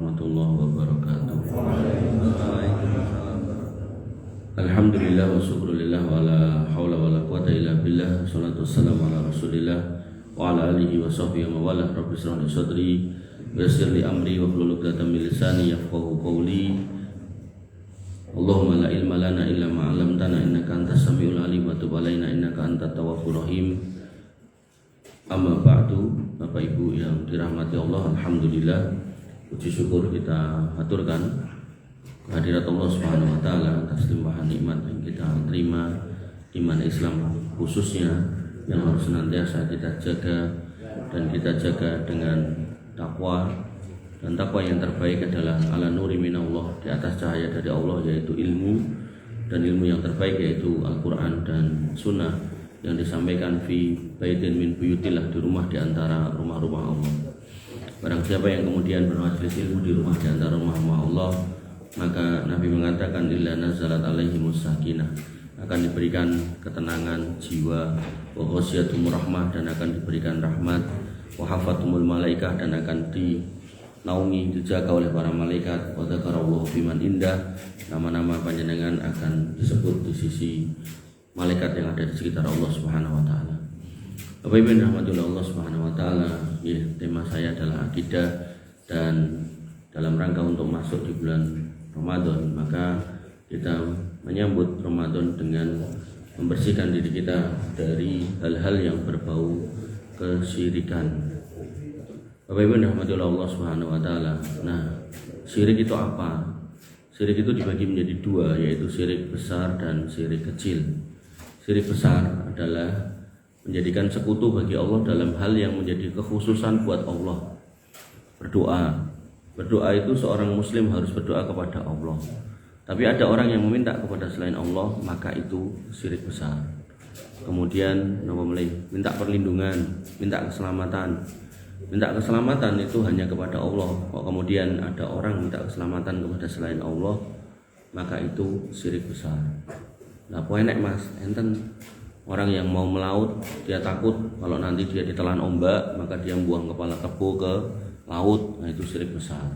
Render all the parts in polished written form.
warahmatullahi wabarakatuh. Alhamdulillah wa syukrulillah wa la hawla wa la quwata illa billah. Salatu wassalamu ala rasulillah wa ala alihi wa sahbihi wa wala. Rabbi shrah li sadri wa yassir li amri wa hlul 'uqdatam min lisani yafqahu qawli. Allahumma la ilma lana illa ma 'allamtana innaka antas samiul alim wa tub 'alaina innaka antat tawwabur rahim. Amma ba'du. Bapak Ibu yang dirahmati Allah, alhamdulillah, puji syukur kita aturkan kehadirat Allah Subhanahu wa taala atas limpahan nikmat yang kita terima, iman Islam khususnya yang harus senantiasa kita jaga, dan kita jaga dengan takwa, dan takwa yang terbaik adalah ala nuri minallah, di atas cahaya dari Allah, yaitu ilmu, dan ilmu yang terbaik yaitu Al-Quran dan Sunnah yang disampaikan fi baitin min buyutillah, di rumah di antara rumah-rumah Allah. Barang siapa yang kemudian bermajelis ilmu di rumah di antara rumah-rumah Allah, maka Nabi mengatakan illa nazalat alaihimus sakinah, akan diberikan ketenangan jiwa, wa ghasyiatumur rahmah, dan akan diberikan rahmat, wa hafatumul malaikah, dan akan dinaungi, dijaga oleh para malaikat, wa dzakarallahu fiman indah, nama-nama panjenengan akan disebut di sisi malaikat yang ada di sekitar Allah Subhanahu wa taala. Bapak Ibu yang dirahmati Allah Subhanahu wa taala, ya, tema saya adalah akidah, dan dalam rangka untuk masuk di bulan Ramadan, maka kita menyambut Ramadan dengan membersihkan diri kita dari hal-hal yang berbau kesyirikan. Bapak Ibu yang dirahmati Allah Subhanahu wa taala. Nah, syirik itu apa? Syirik itu dibagi menjadi dua, yaitu syirik besar dan syirik kecil. Syirik besar adalah menjadikan sekutu bagi Allah dalam hal yang menjadi kekhususan buat Allah. Berdoa itu seorang muslim harus berdoa kepada Allah. Tapi ada orang yang meminta kepada selain Allah, maka itu syirik besar. Kemudian minta perlindungan, minta keselamatan. Minta keselamatan itu hanya kepada Allah. Kok kemudian ada orang minta keselamatan kepada selain Allah, maka itu syirik besar. Nah, enak mas, enten orang yang mau melaut, dia takut kalau nanti dia ditelan ombak, maka dia buang kepala kebo ke laut. Nah, itu syirik besar.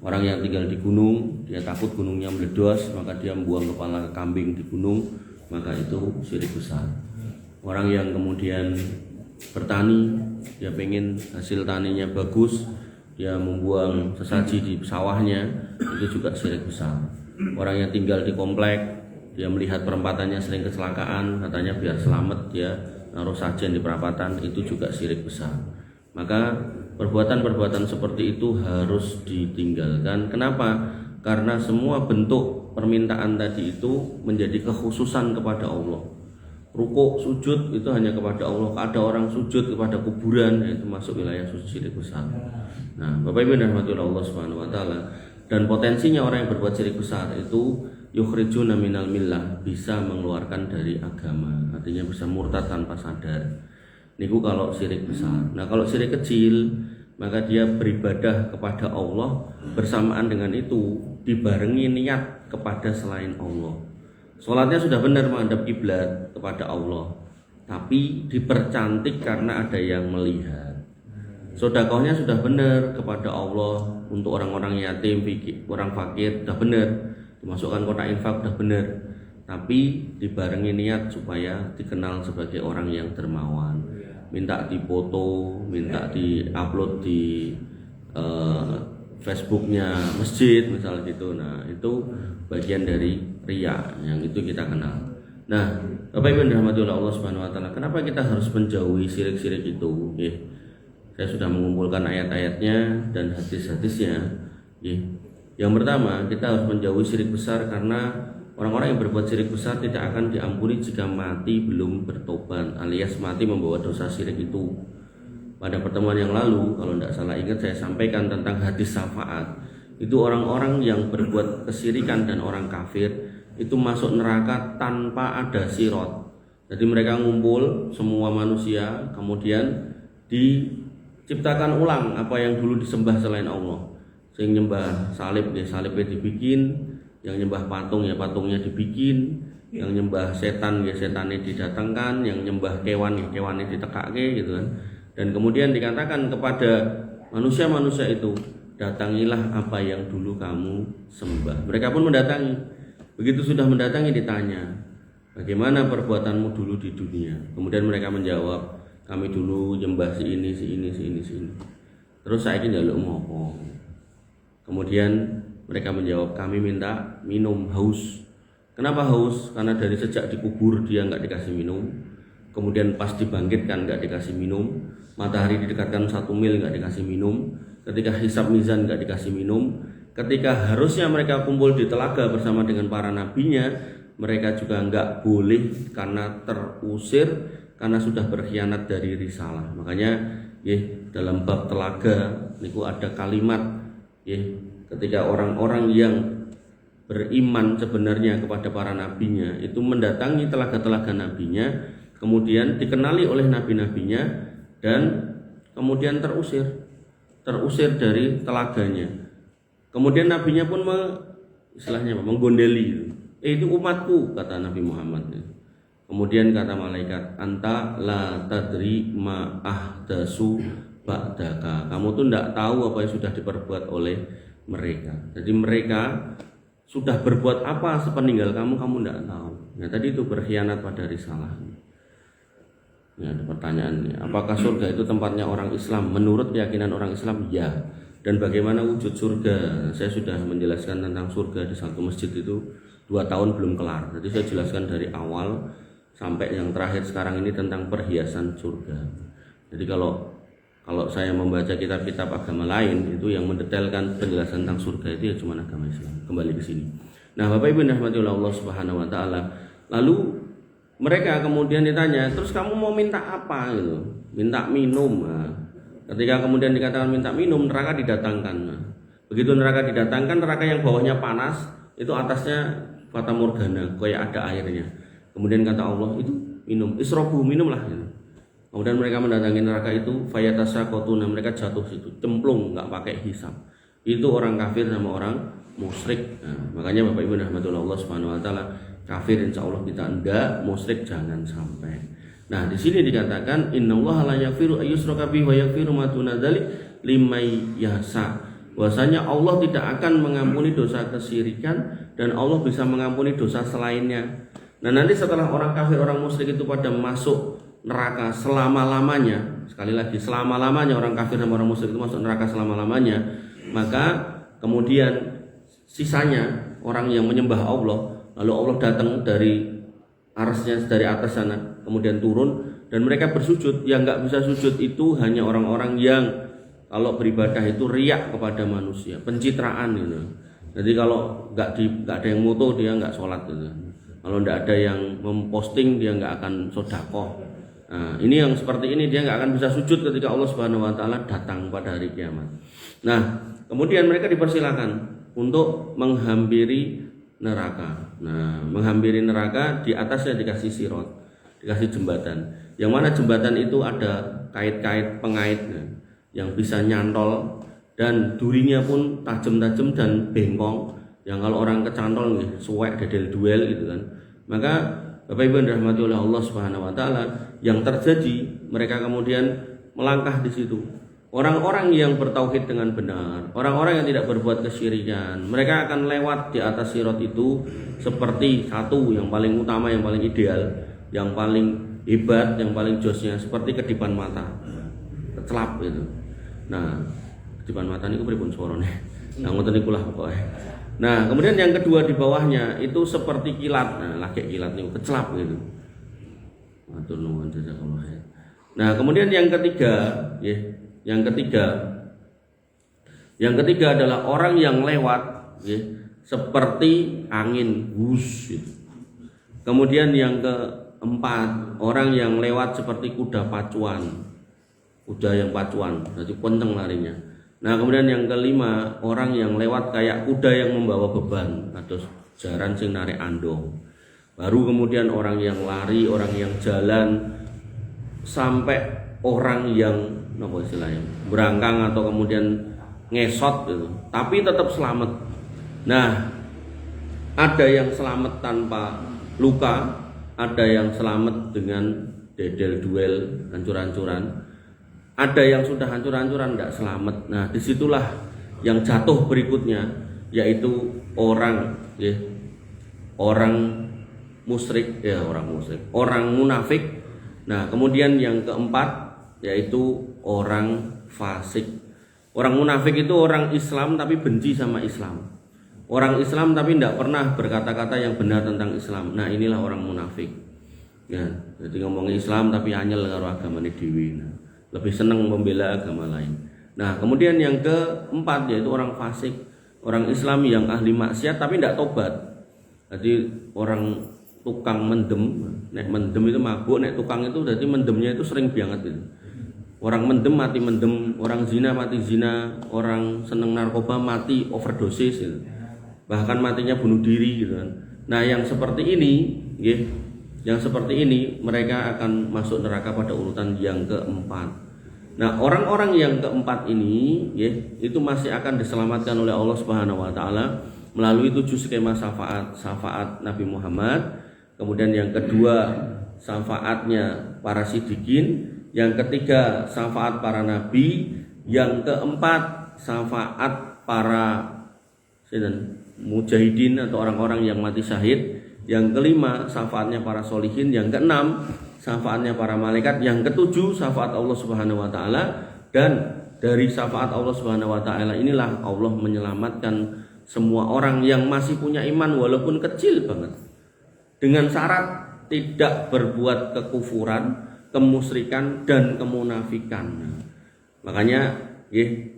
Orang yang tinggal di gunung, dia takut gunungnya meledos, maka dia buang kepala kambing di gunung, maka itu syirik besar. Orang yang kemudian bertani, dia pengen hasil taninya bagus, dia membuang sesaji di sawahnya, itu juga syirik besar. Orang yang tinggal di komplek, dia melihat perempatannya sering kecelakaan, katanya biar selamat dia naruh sajian di perapatan, itu juga syirik besar. Maka perbuatan-perbuatan seperti itu harus ditinggalkan. Kenapa? Karena semua bentuk permintaan tadi itu menjadi kekhususan kepada Allah. Rukuk, sujud itu hanya kepada Allah. Ada orang sujud kepada kuburan, itu masuk wilayah syirik besar. Nah, Bapak Ibu dan Allah Subhanahu wa taala, dan potensinya orang yang berbuat syirik besar itu yukhrijuna minal millah, bisa mengeluarkan dari agama, artinya bisa murtad tanpa sadar. Niku kalau syirik besar. Nah, kalau syirik kecil, maka dia beribadah kepada Allah, bersamaan dengan itu dibarengi niat kepada selain Allah. Sholatnya sudah benar menghadap kiblat kepada Allah, tapi dipercantik karena ada yang melihat. Sedekahnya sudah benar kepada Allah untuk orang-orang yatim, orang fakir, sudah benar. Dimasukkan kotak infak sudah benar, tapi dibarengi niat supaya dikenal sebagai orang yang dermawan. Minta difoto, minta diupload di Facebooknya masjid misalnya gitu. Nah, itu bagian dari riya yang itu kita kenal. Nah, Bapak Ibu yang dirahmati Allah Subhanahu wa taala, kenapa kita harus menjauhi syirik-syirik itu? Saya sudah mengumpulkan ayat-ayatnya dan hadis-hadisnya. Yang pertama, kita harus menjauhi syirik besar karena orang-orang yang berbuat syirik besar tidak akan diampuni jika mati belum bertobat, alias mati membawa dosa syirik itu. Pada pertemuan yang lalu, kalau tidak salah ingat, saya sampaikan tentang hadis syafaat. Itu orang-orang yang berbuat kesyirikan dan orang kafir itu masuk neraka tanpa ada sirat. Jadi mereka ngumpul semua manusia, kemudian diciptakan ulang apa yang dulu disembah selain Allah. Yang nyembah salib, salibnya dibikin, yang nyembah patung, ya patungnya dibikin, yang nyembah setan, ya setannya didatangkan, yang nyembah kewan, ya kewannya ditekake gitu kan. Dan kemudian dikatakan kepada manusia-manusia itu, datangilah apa yang dulu kamu sembah. Mereka pun mendatangi. Begitu sudah mendatangi ditanya, bagaimana perbuatanmu dulu di dunia? Kemudian mereka menjawab, kami dulu nyembah si ini. Terus saya ini njaluk ngopo. Kemudian mereka menjawab, kami minta minum, haus. Kenapa haus? Karena dari sejak dikubur dia nggak dikasih minum. Kemudian pas dibangkitkan nggak dikasih minum. Matahari didekatkan 1 mil nggak dikasih minum. Ketika hisab mizan nggak dikasih minum. Ketika harusnya mereka kumpul di telaga bersama dengan para nabinya, mereka juga nggak boleh karena terusir, karena sudah berkhianat dari risalah. Makanya dalam bab telaga niku ada kalimat ketika orang-orang yang beriman sebenarnya kepada para nabinya itu mendatangi telaga-telaga nabinya, kemudian dikenali oleh nabi-nabinya, dan kemudian terusir dari telaganya. Kemudian nabinya pun istilahnya menggondeli, itu umatku, kata Nabi Muhammad. Kemudian kata malaikat, anta la tadri ma ahdasu ba'daka, kamu tuh tidak tahu apa yang sudah diperbuat oleh mereka. Jadi mereka sudah berbuat apa sepeninggal kamu tidak tahu. Nah tadi itu berkhianat pada risalah. Ya, ada pertanyaannya, apakah surga itu tempatnya orang Islam? Menurut keyakinan orang Islam, ya. Dan bagaimana wujud surga? Saya sudah menjelaskan tentang surga di satu masjid itu 2 tahun belum kelar. Jadi saya jelaskan dari awal sampai yang terakhir sekarang ini tentang perhiasan surga. Jadi kalau saya membaca kitab-kitab agama lain itu yang mendetailkan penjelasan tentang surga itu ya cuma agama Islam. Kembali ke sini. Nah, Bapak Ibu rahmatullah Allah Subhanahu wa taala. Lalu mereka kemudian ditanya, terus kamu mau minta apa gitu? Minta minum. Nah, ketika kemudian dikatakan minta minum, neraka didatangkan. Nah, begitu neraka didatangkan, neraka yang bawahnya panas, itu atasnya fata morgana, kayak ada airnya. Kemudian kata Allah, itu minum, isrobu, minumlah gitu. Kemudian mereka mendatangi neraka itu, fayatasaqatuna, mereka jatuh situ, cemplung, nggak pakai hisab. Itu orang kafir sama orang musyrik. Nah, makanya Bapak Ibu rahmatullah Allah Subhanahu wa taala, kafir insya Allah kita enggak, musyrik jangan sampai. Nah, di sini dikatakan innallaha la yaghfiru ayyushraka bihi wa yaghfiru ma duna dzalik liman yasha. Bahwasanya Allah tidak akan mengampuni dosa kesyirikan dan Allah bisa mengampuni dosa selainnya. Nah, nanti setelah orang kafir, orang musyrik itu pada masuk neraka selama-lamanya, sekali lagi selama-lamanya orang kafir dan orang musyrik itu masuk neraka selama-lamanya, maka kemudian sisanya orang yang menyembah Allah, lalu Allah datang dari arsy-Nya dari atas sana, kemudian turun dan mereka bersujud. Yang nggak bisa sujud itu hanya orang-orang yang kalau beribadah itu riak kepada manusia, pencitraan gitu. Jadi kalau nggak ada yang moto dia nggak sholat gitu. Kalau nggak ada yang memposting dia nggak akan sodakoh. Nah, ini yang seperti ini dia nggak akan bisa sujud ketika Allah Subhanahu wa taala datang pada hari kiamat. Nah, kemudian mereka dipersilakan untuk menghampiri neraka. Nah, menghampiri neraka di atasnya dikasih sirot, dikasih jembatan. Yang mana jembatan itu ada kait-kait pengait yang bisa nyantol dan durinya pun tajam-tajam dan bengkong. Yang kalau orang kecantol nih, suwek dedel duel gitu kan. Maka Bapak Ibu yang dirahmati oleh Allah Subhanahu wa taala, yang terjadi mereka kemudian melangkah di situ. Orang-orang yang bertauhid dengan benar, orang-orang yang tidak berbuat kesyirikan, mereka akan lewat di atas sirot itu seperti satu yang paling utama, yang paling ideal, yang paling hebat, yang paling josnya seperti kedipan mata, kecelap itu. Nah, kedipan mata ini pripun suarane. Nah, ngoten niku lah pokoknya. Nah, kemudian yang kedua di bawahnya itu seperti kilat. Nah, lagi kilat niku kecelap gitu. Matur nuwun jazakallahu khair. Nah, kemudian yang ketiga, ya. Yang ketiga adalah orang yang lewat ya, seperti angin wus gitu. Kemudian yang keempat, orang yang lewat seperti kuda pacuan. Kuda yang pacuan, jadi kenceng larinya. Nah, kemudian yang kelima, orang yang lewat kayak kuda yang membawa beban atau jaran sing narik andong. Baru kemudian orang yang lari, orang yang jalan, sampai orang yang apa istilahnya berangkang atau kemudian ngesot gitu, tapi tetap selamat. Nah, ada yang selamat tanpa luka, ada yang selamat dengan dedel duel hancur-hancuran, ada yang sudah hancur-hancuran tidak selamat. Nah, disitulah yang jatuh berikutnya yaitu orang musyrik, orang munafik. Nah, kemudian yang keempat yaitu orang fasik. Orang munafik itu orang Islam tapi benci sama Islam. Orang Islam tapi tidak pernah berkata-kata yang benar tentang Islam. Nah, inilah orang munafik. Ya, jadi ngomongin Islam tapi anyel karo agamane dhewe. Nah, lebih senang membela agama lain. Nah, kemudian yang keempat yaitu orang fasik. Orang Islam yang ahli maksiat tapi tidak tobat. Jadi orang tukang mendem, nek mendem itu mabuk, nek tukang itu jadi mendemnya itu sering banget gitu. Orang mendem mati mendem, orang zina mati zina, orang seneng narkoba mati overdosis gitu. Bahkan matinya bunuh diri gitu kan. Nah, yang seperti ini, yang seperti ini mereka akan masuk neraka pada urutan yang keempat. Nah, orang-orang yang keempat ini, itu masih akan diselamatkan oleh Allah Subhanahu Wa Taala melalui 7 skema syafaat Nabi Muhammad. Kemudian yang kedua syafaatnya para siddiqin, yang ketiga syafaat para nabi, yang keempat syafaat para mujahidin atau orang-orang yang mati syahid, yang kelima syafaatnya para solihin, yang keenam syafaatnya para malaikat, yang ketujuh syafaat Allah Subhanahu Wa Taala. Dan dari syafaat Allah Subhanahu Wa Taala inilah Allah menyelamatkan semua orang yang masih punya iman walaupun kecil banget, dengan syarat tidak berbuat kekufuran, kemusyrikan dan kemunafikan. Makanya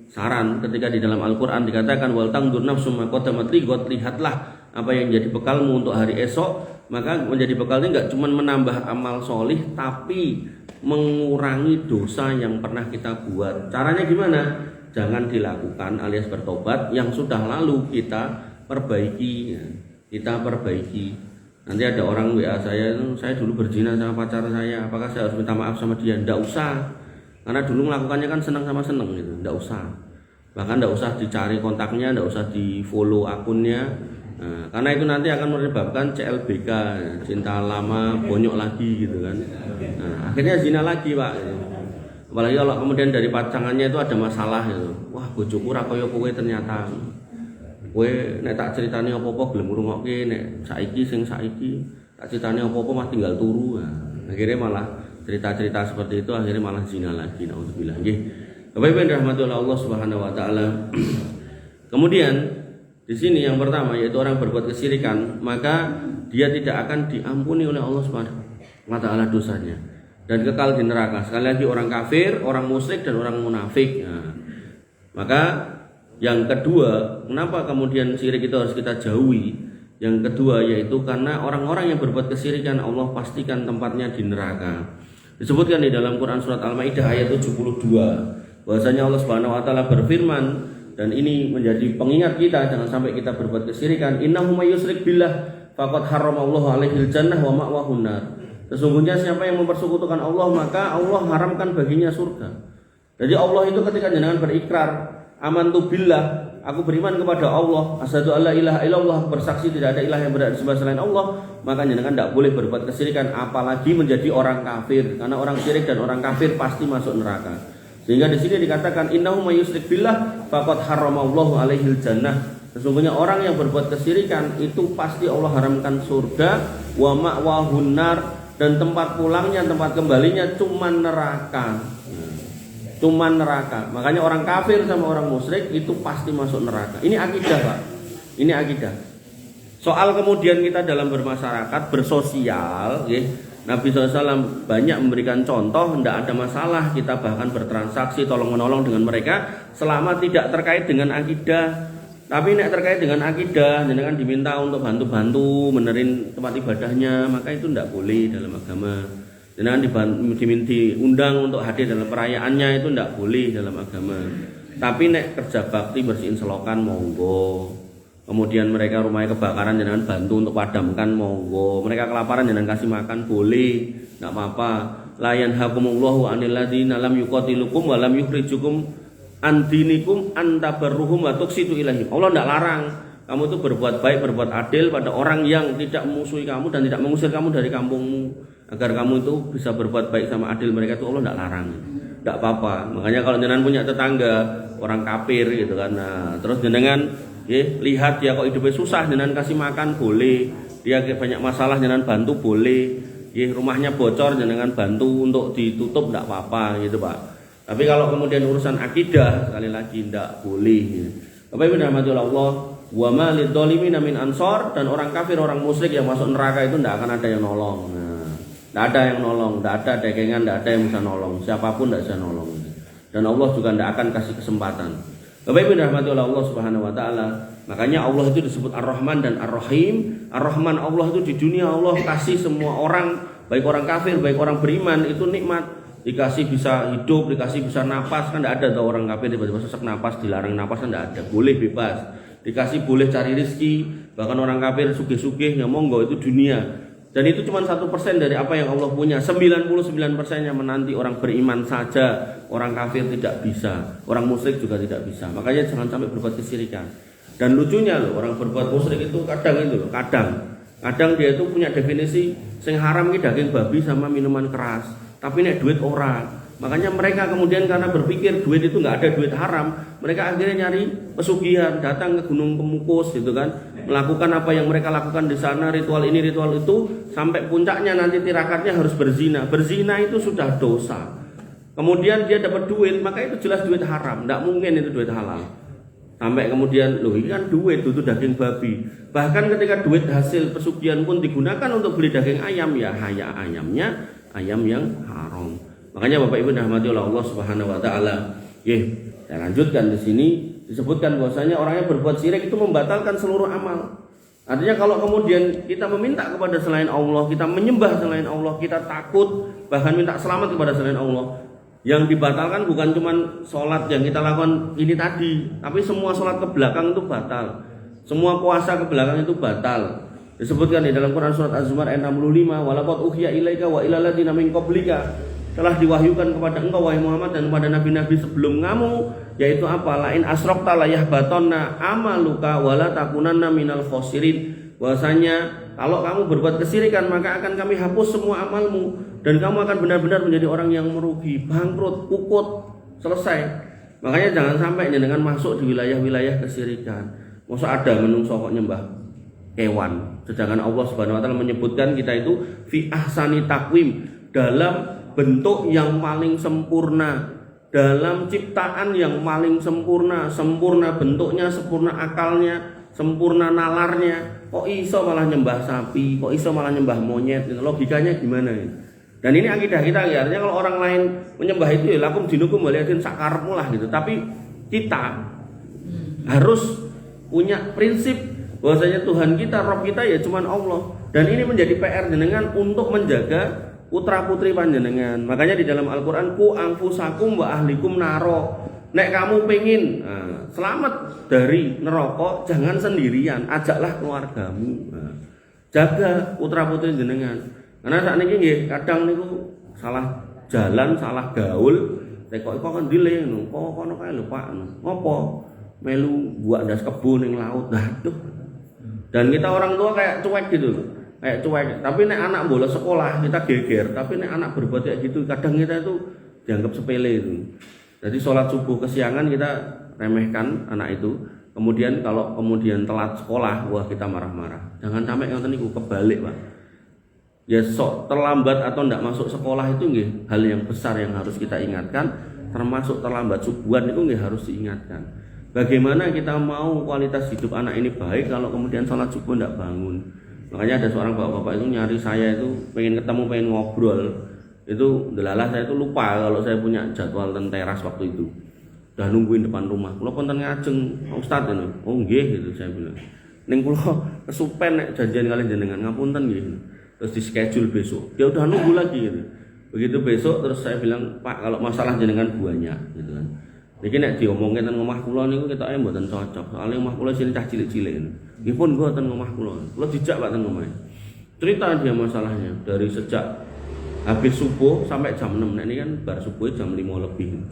saran ketika di dalam Al-Qur'an dikatakan wal tangdur nafsum ma qaddamat lighad, lihatlah apa yang jadi bekalmu untuk hari esok. Maka menjadi bekal ini enggak cuma menambah amal solih, tapi mengurangi dosa yang pernah kita buat. Caranya gimana? Jangan dilakukan alias bertobat, yang sudah lalu kita perbaiki. Nanti ada orang WA saya dulu berzina sama pacar saya, apakah saya harus minta maaf sama dia? Enggak usah, karena dulu melakukannya kan senang sama senang gitu. Enggak usah, bahkan enggak usah dicari kontaknya, enggak usah di follow akunnya. Nah, karena itu nanti akan menyebabkan CLBK, cinta lama bonyok lagi gitu kan. Nah, akhirnya zina lagi Pak gitu. Apalagi kalau kemudian dari pacangannya itu ada masalah gitu. Wah, bojoku ra kaya kowe ternyata. Kowe nek tak critani apa-apa gelem ngrungokke, nek saiki tak critani apa-apa mah tinggal turu. Nah, akhirnya malah cerita-cerita seperti itu akhirnya malah zina lagi. Nauzubillah nggih. Bapak Ibu yang dirahmati oleh Allah Subhanahu Wa Taala. Kemudian di sini yang pertama yaitu orang berbuat kesyirikan, maka dia tidak akan diampuni oleh Allah Subhanahu Wa Taala dosanya dan kekal di neraka. Sekali lagi orang kafir, orang musyrik dan orang munafik. Nah, maka yang kedua, kenapa kemudian syirik itu harus kita jauhi? Yang kedua yaitu karena orang-orang yang berbuat kesyirikan Allah pastikan tempatnya di neraka. Disebutkan di dalam Quran surat Al-Maidah ayat 72 bahwasanya Allah Subhanahu Wa Taala berfirman, dan ini menjadi pengingat kita jangan sampai kita berbuat kesyirikan. Innahu may yusyrik billah faqad harramallahu alaihil jannah wa ma'wahun nar. Sesungguhnya siapa yang mempersekutukan Allah maka Allah haramkan baginya surga. Jadi Allah itu ketika jenengan berikrar amantu billah, aku beriman kepada Allah, asyhadu alla ilaha illallah, bersaksi tidak ada ilah yang berhak disembah selain Allah, maka jenengan tidak boleh berbuat kesyirikan apalagi menjadi orang kafir, karena orang syirik dan orang kafir pasti masuk neraka. Sehingga di sini dikatakan innahu may yusyrik billah faqad harramallahu alaihil jannah. Sesungguhnya orang yang berbuat kesyirikan itu pasti Allah haramkan surga, wa ma'wahun nar, dan tempat pulangnya, tempat kembalinya cuma neraka. Cuma neraka. Makanya orang kafir sama orang musyrik itu pasti masuk neraka. Ini akidah, Pak. Ini akidah. Soal kemudian kita dalam bermasyarakat, bersosial, Nabi SAW banyak memberikan contoh, tidak ada masalah kita bahkan bertransaksi tolong-menolong dengan mereka selama tidak terkait dengan akidah. Tapi nek terkait dengan akidah, jangan diminta untuk bantu-bantu menerin tempat ibadahnya, maka itu tidak boleh dalam agama. Jangan diundang untuk hadir dalam perayaannya, itu tidak boleh dalam agama. Tapi nek kerja bakti bersihin selokan monggo. Kemudian mereka rumahnya kebakaran, jangan bantu untuk padamkan, monggo. Mereka kelaparan, jangan kasih makan, boleh, enggak apa-apa. La yanhakumullahu 'anil ladzina lam yuqatilukum wa lam yukhrijukum an dinikum an tabarruhum wa tuqsitu ilaihim. Allah enggak larang kamu itu berbuat baik, berbuat adil pada orang yang tidak memusuhi kamu dan tidak mengusir kamu dari kampungmu, agar kamu itu bisa berbuat baik sama adil mereka, itu Allah enggak larang. tidak apa-apa. Makanya kalau jenengan punya tetangga orang kafir gitu kan, nah, terus jenengan lihat dia kok hidupnya susah, jenengan kasih makan boleh, dia banyak masalah jenengan bantu boleh, rumahnya bocor jenengan bantu untuk ditutup tidak apa-apa gitu Pak. Tapi kalau kemudian urusan akidah sekali lagi tidak boleh. Bapak Ibu dirahmati Allah, wa ma lidzalimin min ansor, dan orang kafir, orang musyrik yang masuk neraka itu tidak akan ada yang nolong. Nah, tidak ada yang nolong, tidak ada dekengan, tidak ada yang bisa nolong, siapapun tidak bisa nolong. Dan Allah juga tidak akan kasih kesempatan. Bapak Ibu dirahmati Allah Subhanahu wa taala, makanya Allah itu disebut Ar-Rahman dan Ar-Rahim. Ar-Rahman Allah itu di dunia Allah kasih semua orang, baik orang kafir, baik orang beriman itu nikmat. Dikasih bisa hidup, dikasih bisa napas, kan tidak ada tuh orang kafir tiba-tiba sesak napas, dilarang napas, kan tidak ada, boleh bebas. Dikasih boleh cari rezeki, bahkan orang kafir sugih-sugih ya monggo, itu dunia. Dan itu cuma 1% dari apa yang Allah punya. 99%-nya menanti orang beriman saja, orang kafir tidak bisa, orang musyrik juga tidak bisa. Makanya jangan sampai berbuat kesyirikan. Dan lucunya loh, orang berbuat musyrik itu kadang dia itu punya definisi sing haram ki daging babi sama minuman keras. Tapi nek duit ora. Makanya mereka kemudian karena berpikir duit itu nggak ada duit haram, mereka akhirnya nyari pesugihan, datang ke Gunung Kemukus gitu kan, melakukan apa yang mereka lakukan di sana, ritual ini ritual itu, sampai puncaknya nanti tirakatnya harus berzina. Berzina itu sudah dosa. Kemudian dia dapat duit, maka itu jelas duit haram, nggak mungkin itu duit halal. Sampai kemudian loh ini kan duit itu daging babi. Bahkan ketika duit hasil pesugihan pun digunakan untuk beli daging ayam, ya ayamnya ayam yang haram. Makanya Bapak Ibu dirahmati Allah Subhanahu wa taala. Saya lanjutkan di sini disebutkan bahwasanya orang yang berbuat syirik itu membatalkan seluruh amal. Artinya kalau kemudian kita meminta kepada selain Allah, kita menyembah selain Allah, kita takut bahkan minta selamat kepada selain Allah, yang dibatalkan bukan cuma sholat yang kita lakukan ini tadi, tapi semua sholat ke belakang itu batal, semua puasa ke belakang itu batal. Disebutkan di dalam Quran surat Az-Zumar ayat 65, walaqad uhiya ilaika wa ilal ladzina min qablika, telah diwahyukan kepada engkau wahai Muhammad dan kepada nabi-nabi sebelum kamu, yaitu apa? Lain asrokta layahbatonna amaluka wala takunanna minal khosirin. Bahwasanya kalau kamu berbuat kesyirikan maka akan kami hapus semua amalmu dan kamu akan benar-benar menjadi orang yang merugi, bangkrut, kukut, selesai. Makanya jangan sampai dengan masuk di wilayah-wilayah kesyirikan. Masa ada menungso kok nyembah hewan, sedangkan Allah Subhanahu wa taala menyebutkan kita itu fi ahsani takwim, dalam bentuk yang paling sempurna, dalam ciptaan yang paling sempurna, sempurna bentuknya, sempurna akalnya, sempurna nalarnya. Kok iso malah nyembah sapi, kok iso malah nyembah monyet, logikanya gimana ini? Dan ini akidah kita ya, artinya kalau orang lain menyembah itu ya lakum dinukum waliyatin sakarmu lah gitu. Tapi kita harus punya prinsip bahwasanya Tuhan kita, Rabb kita ya cuman Allah. Dan ini menjadi PR jenengan untuk menjaga putra putri panjenengan. Makanya di dalam Al-Quran, ku anfusakum wa ahlikum naro. Nek kamu pengen selamat dari neraka, jangan sendirian, ajaklah keluargamu. Jaga putra putri jenengan. Karena saat ini nggih kadang niku salah jalan, salah gaul, kok kan dile ngono. Kok kono kae lho Pak. Ngopo? Melu buat ndas kebun ning laut. Aduh. Dan kita orang tua kayak cuek gitu loh. Kayak cuek. Tapi nek anak bolos sekolah kita geger. Tapi nek anak berbuat kayak gitu, kadang kita itu dianggap sepele itu. Jadi sholat subuh kesiangan kita remehkan anak itu. Kemudian kalau kemudian telat sekolah, wah kita marah-marah. Jangan sampai ngoten niku kebalik, Pak. Ya sok terlambat atau tidak masuk sekolah itu nggih hal yang besar yang harus kita ingatkan. Termasuk terlambat subuhan itu nggih harus diingatkan. Bagaimana kita mau kualitas hidup anak ini baik kalau kemudian sholat subuh tidak bangun. Makanya ada seorang bapak-bapak itu nyari saya itu pengen ketemu, pengen ngobrol. Itu delalah saya itu lupa kalau saya punya jadwal teng teras waktu itu. Udah nungguin depan rumah. Kula konten ngajeng Ustaz ini. Oh nggih gitu saya bilang. Ning kula kesupen nek janjian kalian jenengan ngapunten nggih. Terus di schedule besok. Dia udah nunggu lagi gitu. Begitu besok terus saya bilang, "Pak, kalau masalah jenengan banyak." gitu kan. Iki nek diomongke teng omah kula niku ketoke mboten cocok. Soale omah kula sing cah cilik-cilik. Nggih pun kula teng omah kula. Kula dijak Pak teng omah. Cerita dia masalahnya dari sejak habis subuh sampai jam 6. Nek ini kan bar subuh jam 5 lebih.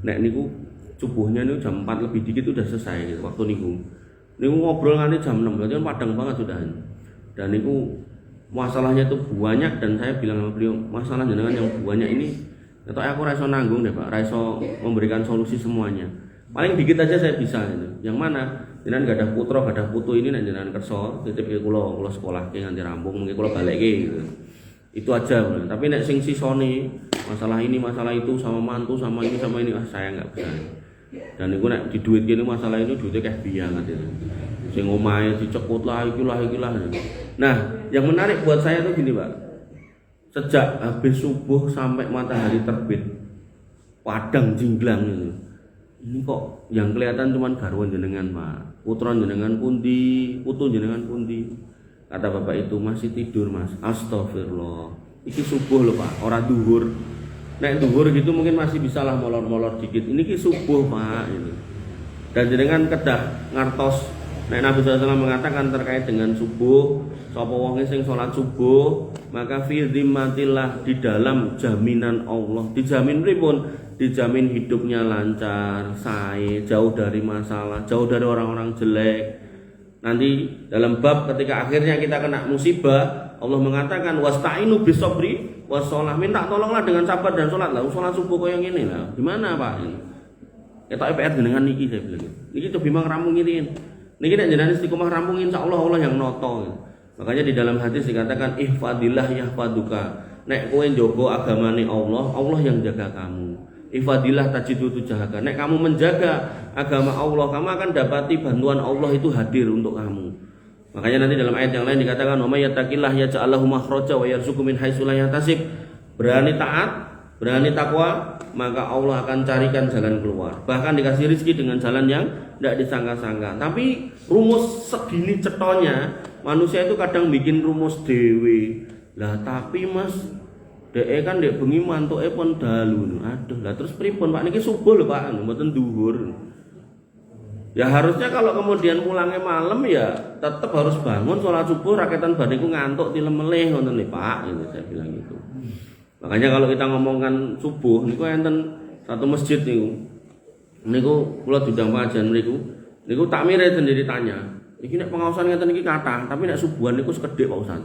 Nek niku subuhnya niku jam 4 lebih dikit udah selesai gitu, waktu niku. Niku ngobrol nganti jam 6. Berarti kan padang banget sudah. Dan niku masalahnya itu banyak dan saya bilang sama beliau, masalah jenengan yang banyak ini Atau aku raiso nanggung deh Pak, raiso memberikan solusi semuanya. Paling dikit aja saya bisa gitu. Yang mana? Jenengan gak ada putra, gak ada putu ini nek jenengan kerso, titip ke kula sekolah ke nganti rampung, mungkin kula balekke gitu. Itu aja. Tapi nek sing sisone masalah ini, masalah itu sama mantu sama ini saya nggak bisa. Dan itu nek di duit gini masalah ini duitnya kayak biangat itu. Sing omahe dicekut lah ikilah. Nah, yang menarik buat saya tuh gini, Pak. Sejak habis subuh sampai matahari terbit, padang jinglang ini. Ini kok yang kelihatan cuman garwan jenengan, Pak. Putra jenengan pundi, putu jenengan pundi. Kata bapak itu masih tidur, Mas. Astagfirullah. Iki subuh loh, Pak. Orang duhur. Nek duhur gitu mungkin masih bisa lah molor-molor dikit. Ini ki subuh, Pak. Ini. Dan jenengan kedah ngartos. Nek Nabi SAW mengatakan terkait dengan subuh, sapa wonge sing salat subuh, maka fi dzimmatillah, di dalam jaminan Allah. Dijamin pripun? Dijamin hidupnya lancar, sae, jauh dari masalah, jauh dari orang-orang jelek. Nanti dalam bab ketika akhirnya kita kena musibah, Allah mengatakan wasta'inu bisabri wassalah, minta tolonglah dengan sabar dan salat. Lah salat subuh koyo ngene lah. Gimana, Pak? Ketok PR dengan niki saya bilang. Niki coba bimang rampung ngiriin. Niki nek jenengan istiqomah rampung insyaallah Allah yang noto. Makanya di dalam hadis dikatakan ihfadillah yahfaduka. Nek kowe njogo agamane Allah, Allah yang jaga kamu. Ihfadillah tajidu tujahaka. Nek kamu menjaga agama Allah, kamu akan dapati bantuan Allah itu hadir untuk kamu. Makanya nanti dalam ayat yang lain dikatakan wa may yattaqillah yaj'al lahu makhraja wa yarzuqhu min haitsu la yahtasib. Berani taat, berani takwa, maka Allah akan carikan jalan keluar. Bahkan dikasih rezeki dengan jalan yang tidak disangka-sangka. Tapi rumus segini cetonya, manusia itu kadang bikin rumus dewe. Lah tapi Mas, dek kan dek bengi mantuke pun dalu. Aduh, lah terus pripun Pak niki subuh lho Pak, mboten duhur. Ya harusnya kalau kemudian pulangnya malam ya tetap harus bangun sholat subuh, rakyatan baniku ngantuk tilem meleh ngoten lho Pak, ini saya bilang gitu. Makanya kalau kita ngomongkan subuh niku enten satu masjid niku kula diundang pengajian niku takmire sendiri tanya. Iki nek pengaosan ngeten iki kathah, tapi nek subuhan niku sekedhik Pak Ustaz.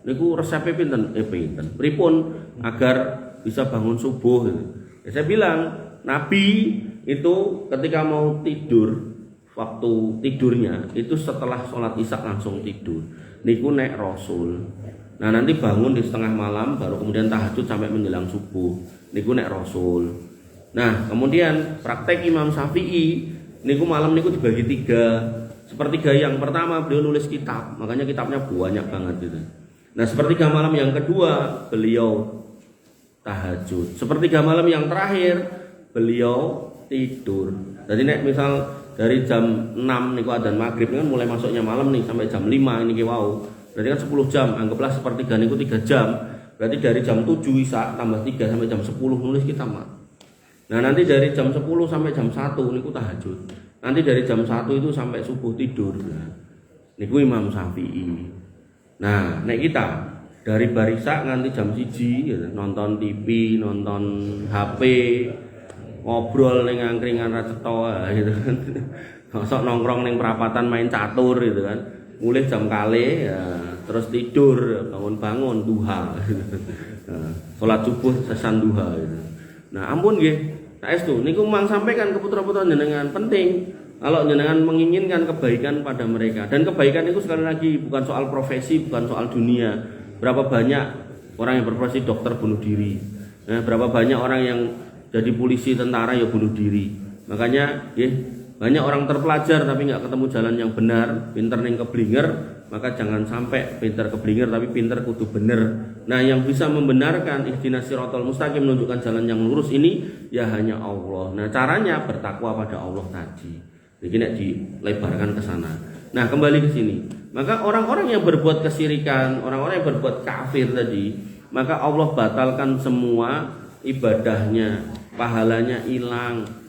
Niku resepnya pinten? Pinten. Pripun agar bisa bangun subuh gitu. Ya, saya bilang Nabi itu ketika mau tidur, waktu tidurnya itu setelah sholat isya langsung tidur. Niku nek Rasul. Nah nanti bangun di setengah malam baru kemudian tahajud sampai menjelang subuh. Niku nek Rasul. Nah kemudian praktek Imam Syafi'i niku malam niku dibagi 3. Sepertiga yang pertama beliau nulis kitab, makanya kitabnya banyak banget gitu. Nah sepertiga malam yang kedua beliau tahajud. Sepertiga malam yang terakhir beliau tidur. Jadi nek misal dari jam 6 niku adzan maghrib kan mulai masuknya malam nih sampai jam 5 ini ki wau. Berarti kan 10 jam, anggaplah sepertiga niku 3 jam. Berarti dari jam 7 isya tambah 3 sampai jam 10 nulis kitab, Mak. Nah, nanti dari jam 10 sampai jam 1 niku tahajud. Nanti dari jam 1 itu sampai subuh tidur. Nah, niku Imam Syafi'i. Nah, nek kita dari barisa nganti jam 1 gitu, nonton TV, nonton HP, ngobrol ning angkringan ra cetha gitu kan. Sok nongkrong ning perapatan main catur gitu kan. Mulai jam kali ya, terus tidur bangun-bangun duha sholat subuh sesan duha gitu. Nah ampun nggih saestu niku mang sampaikan ke putra-putra jenengan penting kalau jenengan menginginkan kebaikan pada mereka. Dan kebaikan itu sekali lagi bukan soal profesi, bukan soal dunia. Berapa banyak orang yang berprofesi dokter bunuh diri, berapa banyak orang yang jadi polisi, tentara ya bunuh diri. Makanya banyak orang terpelajar tapi nggak ketemu jalan yang benar, pinter ning keblinger, maka jangan sampai pinter keblinger tapi pinter kudu bener. Nah, yang bisa membenarkan ihdinas siratal mustaqim, menunjukkan jalan yang lurus ini ya hanya Allah. Nah, caranya bertakwa pada Allah tadi. Jadi nek dilebarkan ke sana. Nah, kembali ke sini. Maka orang-orang yang berbuat kesyirikan, orang-orang yang berbuat kafir tadi, maka Allah batalkan semua ibadahnya, pahalanya hilang.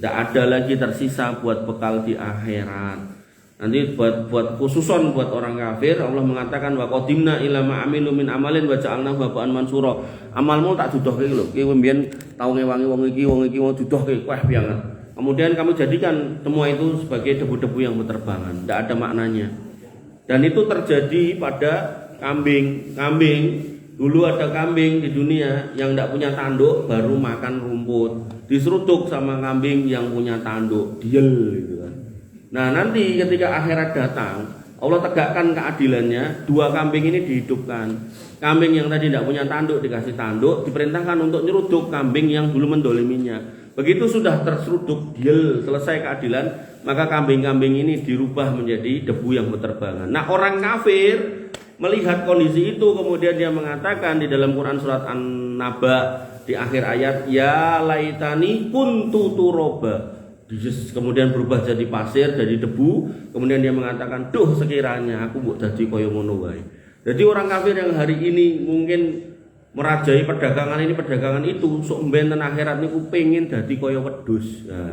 Tidak ada lagi tersisa buat bekal di akhirat. Nanti buat khususon buat orang kafir, Allah mengatakan wa qadimna ila ma amilu min amalin wa ja'alnahu haba'an mansura. Amalmu tak dudohke lho. Kowe mbiyen tau ngewangi wong iki mau dudohke kueh banget. Kemudian kamu jadikan semua itu sebagai debu-debu yang berterbangan, tidak ada maknanya. Dan itu terjadi pada kambing Dulu ada kambing di dunia yang tidak punya tanduk baru makan rumput, diseruduk sama kambing yang punya tanduk, diel gitu kan. Nah nanti ketika akhirat datang, Allah tegakkan keadilannya, dua kambing ini dihidupkan. Kambing yang tadi tidak punya tanduk dikasih tanduk, diperintahkan untuk nyeruduk kambing yang dulu mendoliminya. Begitu sudah terseruduk, diel, selesai keadilan, maka kambing-kambing ini dirubah menjadi debu yang berterbangan. Nah orang kafir melihat kondisi itu, kemudian dia mengatakan di dalam Quran surat An-Naba di akhir ayat, ya laitani kuntu turoba, kemudian berubah jadi pasir, jadi debu. Kemudian dia mengatakan, duh sekiranya aku mbok dadi kaya ngono wae. Jadi orang kafir yang hari ini mungkin merajai perdagangan ini perdagangan itu, sok mbenten akhirat niku pengin dadi kaya wedhus. Nah,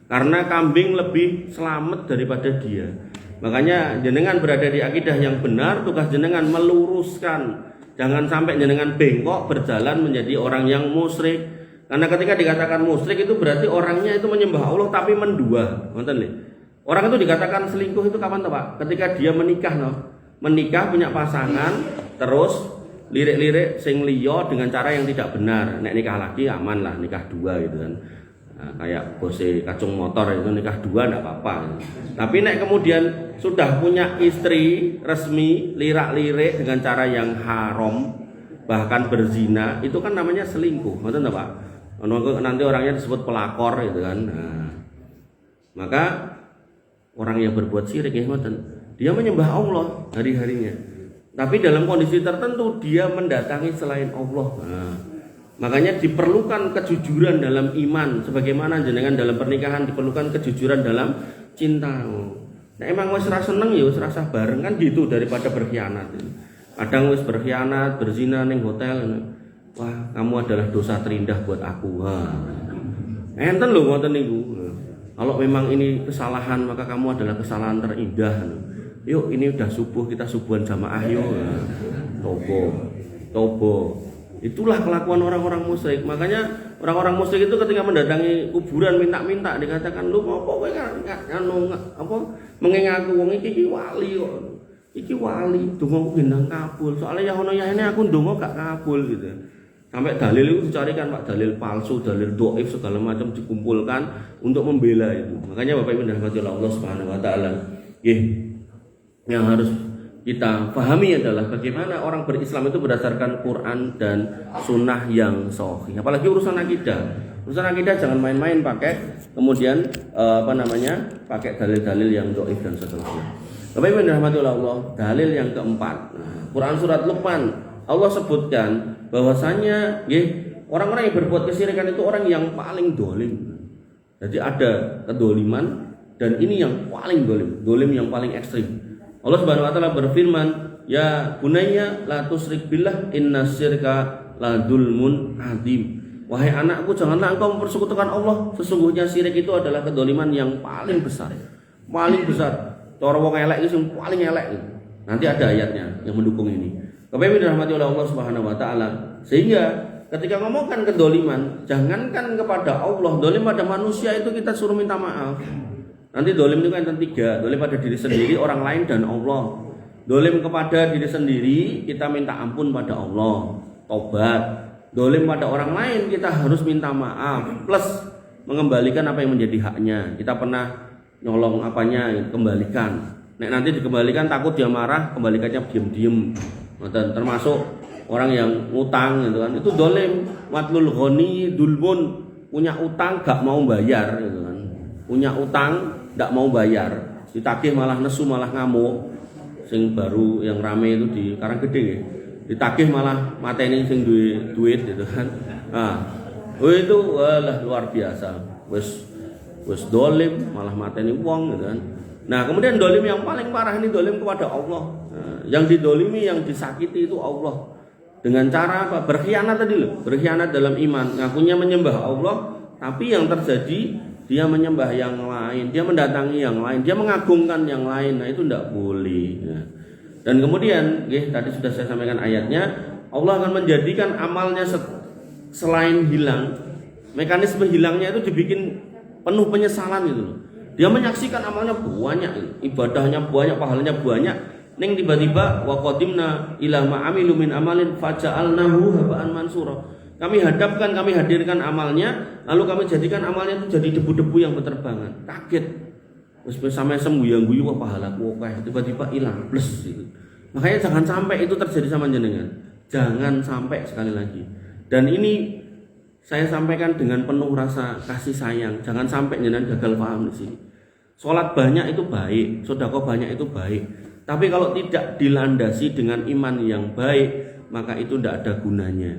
karena kambing lebih selamat daripada dia. Makanya jenengan berada di akidah yang benar, tugas jenengan meluruskan. Jangan sampai jenengan bengkok berjalan menjadi orang yang musyrik. Karena ketika dikatakan musyrik itu berarti orangnya itu menyembah Allah tapi mendua. Orang itu dikatakan selingkuh itu kapan toh Pak? Ketika dia menikah menikah punya pasangan, terus lirik-lirik sing liya dengan cara yang tidak benar. Nek nikah lagi aman lah, nikah dua gitu kan. Nah, kayak bose kacung motor itu nikah dua enggak apa-apa. Tapi nek kemudian sudah punya istri resmi, lirak-lirik dengan cara yang haram, bahkan berzina, itu kan namanya selingkuh. Betul enggak Pak? Nanti orangnya disebut pelakor gitu kan. Nah, maka orang yang berbuat syirik ya, dia menyembah Allah hari-harinya. Tapi dalam kondisi tertentu dia mendatangi selain Allah. Nah, makanya diperlukan kejujuran dalam iman, sebagaimana jenengan dalam pernikahan diperlukan kejujuran dalam cinta. Nah, emang wis ra seneng ya wis rasa bareng kan gitu daripada berkhianat. Kadang wis berkhianat, berzina ning hotel. Wah, kamu adalah dosa terindah buat aku. Wah. Enten lho ngoten niku. Kalau memang ini kesalahan maka kamu adalah kesalahan terindah. Yuk ini udah subuh kita subuhan jamaah yuk. Tobo. Itulah kelakuan orang-orang musyrik. Makanya orang-orang musyrik itu ketika mendatangi kuburan minta-minta dikatakan lu ngopo kowe apa mengengaku wong iki wali kok. Iki wali dongaku gendang kabul. Soalnya ya ono ya ini aku ndonga gak kabul gitu. Sampai dalil itu dicarikan Pak, dalil palsu, dalil dhaif segala macam dikumpulkan untuk membela itu. Makanya Bapak Ibu dirahmati Allah Subhanahu wa taala. Yang harus kita pahami adalah bagaimana orang berislam itu berdasarkan Quran dan sunnah yang sahih. Apalagi urusan akidah. Urusan akidah jangan main-main pakai kemudian pakai dalil-dalil yang dhaif dan seterusnya. Bapak Ibu dirahmati Allah, dalil yang keempat. Quran surat Luqman Allah sebutkan bahwasanya orang-orang yang berbuat kesyirikan itu orang yang paling dolim. Jadi ada kedoliman dan ini yang paling dolim yang paling ekstrim. Allah Subhanahu wa taala berfirman, "Ya bunayya la tusyrik billah innasyirka la dzulmun adzim." Wahai anakku, janganlah engkau mempersekutukan Allah. Sesungguhnya syirik itu adalah kedoliman yang paling besar. Paling besar. Cara wong elek itu yang paling elek. Nanti ada ayatnya yang mendukung ini. Bapak Ibu dirahmati oleh Allah Subhanahu wa taala. Sehingga ketika ngomongkan kedoliman, jangankan kepada Allah, dolim pada manusia itu kita suruh minta maaf. Nanti dolim itu kan ada tiga, dolim pada diri sendiri, orang lain dan Allah. Dolim kepada diri sendiri, kita minta ampun pada Allah, tobat. Dolim pada orang lain, kita harus minta maaf, plus mengembalikan apa yang menjadi haknya. Kita pernah nyolong apanya, kembalikan. Nanti dikembalikan takut dia marah, kembalikannya diam-diam. Termasuk orang yang ngutang gitu kan, itu dolim. Matlul ghani dulmun, punya utang gak mau bayar gitu kan, punya utang gak mau bayar, ditagih malah nesu malah ngamuk. Sing baru yang rame itu di Karanggede ya, ditagih malah mateni sing duit gitu kan. Nah, itu luar biasa, wes dolim malah mateni uang gitu kan. Nah kemudian dolim yang paling parah ini dolim kepada Allah. Nah, yang didolimi, yang disakiti itu Allah. Dengan cara apa? Berkhianat tadi loh. Berkhianat dalam iman. Ngakunya menyembah Allah, tapi yang terjadi dia menyembah yang lain, dia mendatangi yang lain, dia mengagungkan yang lain. Nah itu tidak boleh. Nah, dan kemudian, tadi sudah saya sampaikan ayatnya, Allah akan menjadikan amalnya selain hilang, mekanisme hilangnya itu dibikin penuh penyesalan gitu loh. Dia menyaksikan amalnya banyak, ibadahnya banyak, pahalanya banyak, Ning tiba-tiba wa qadimna ila ma amilu min amalin faja'alnahu haba'an mansura. Kami hadapkan, kami hadirkan amalnya, lalu kami jadikan amalnya itu jadi debu-debu yang berterbangan. Kaget. Wis sampai sembuh-guyu wah pahalaku akeh, tiba-tiba hilang plus gitu. Makanya jangan sampai itu terjadi sama jenengan. Jangan sampai sekali lagi. Dan ini saya sampaikan dengan penuh rasa kasih sayang. Jangan sampai jenengan gagal paham di sini. Sholat banyak itu baik, sedekah banyak itu baik. Tapi kalau tidak dilandasi dengan iman yang baik, maka itu tidak ada gunanya.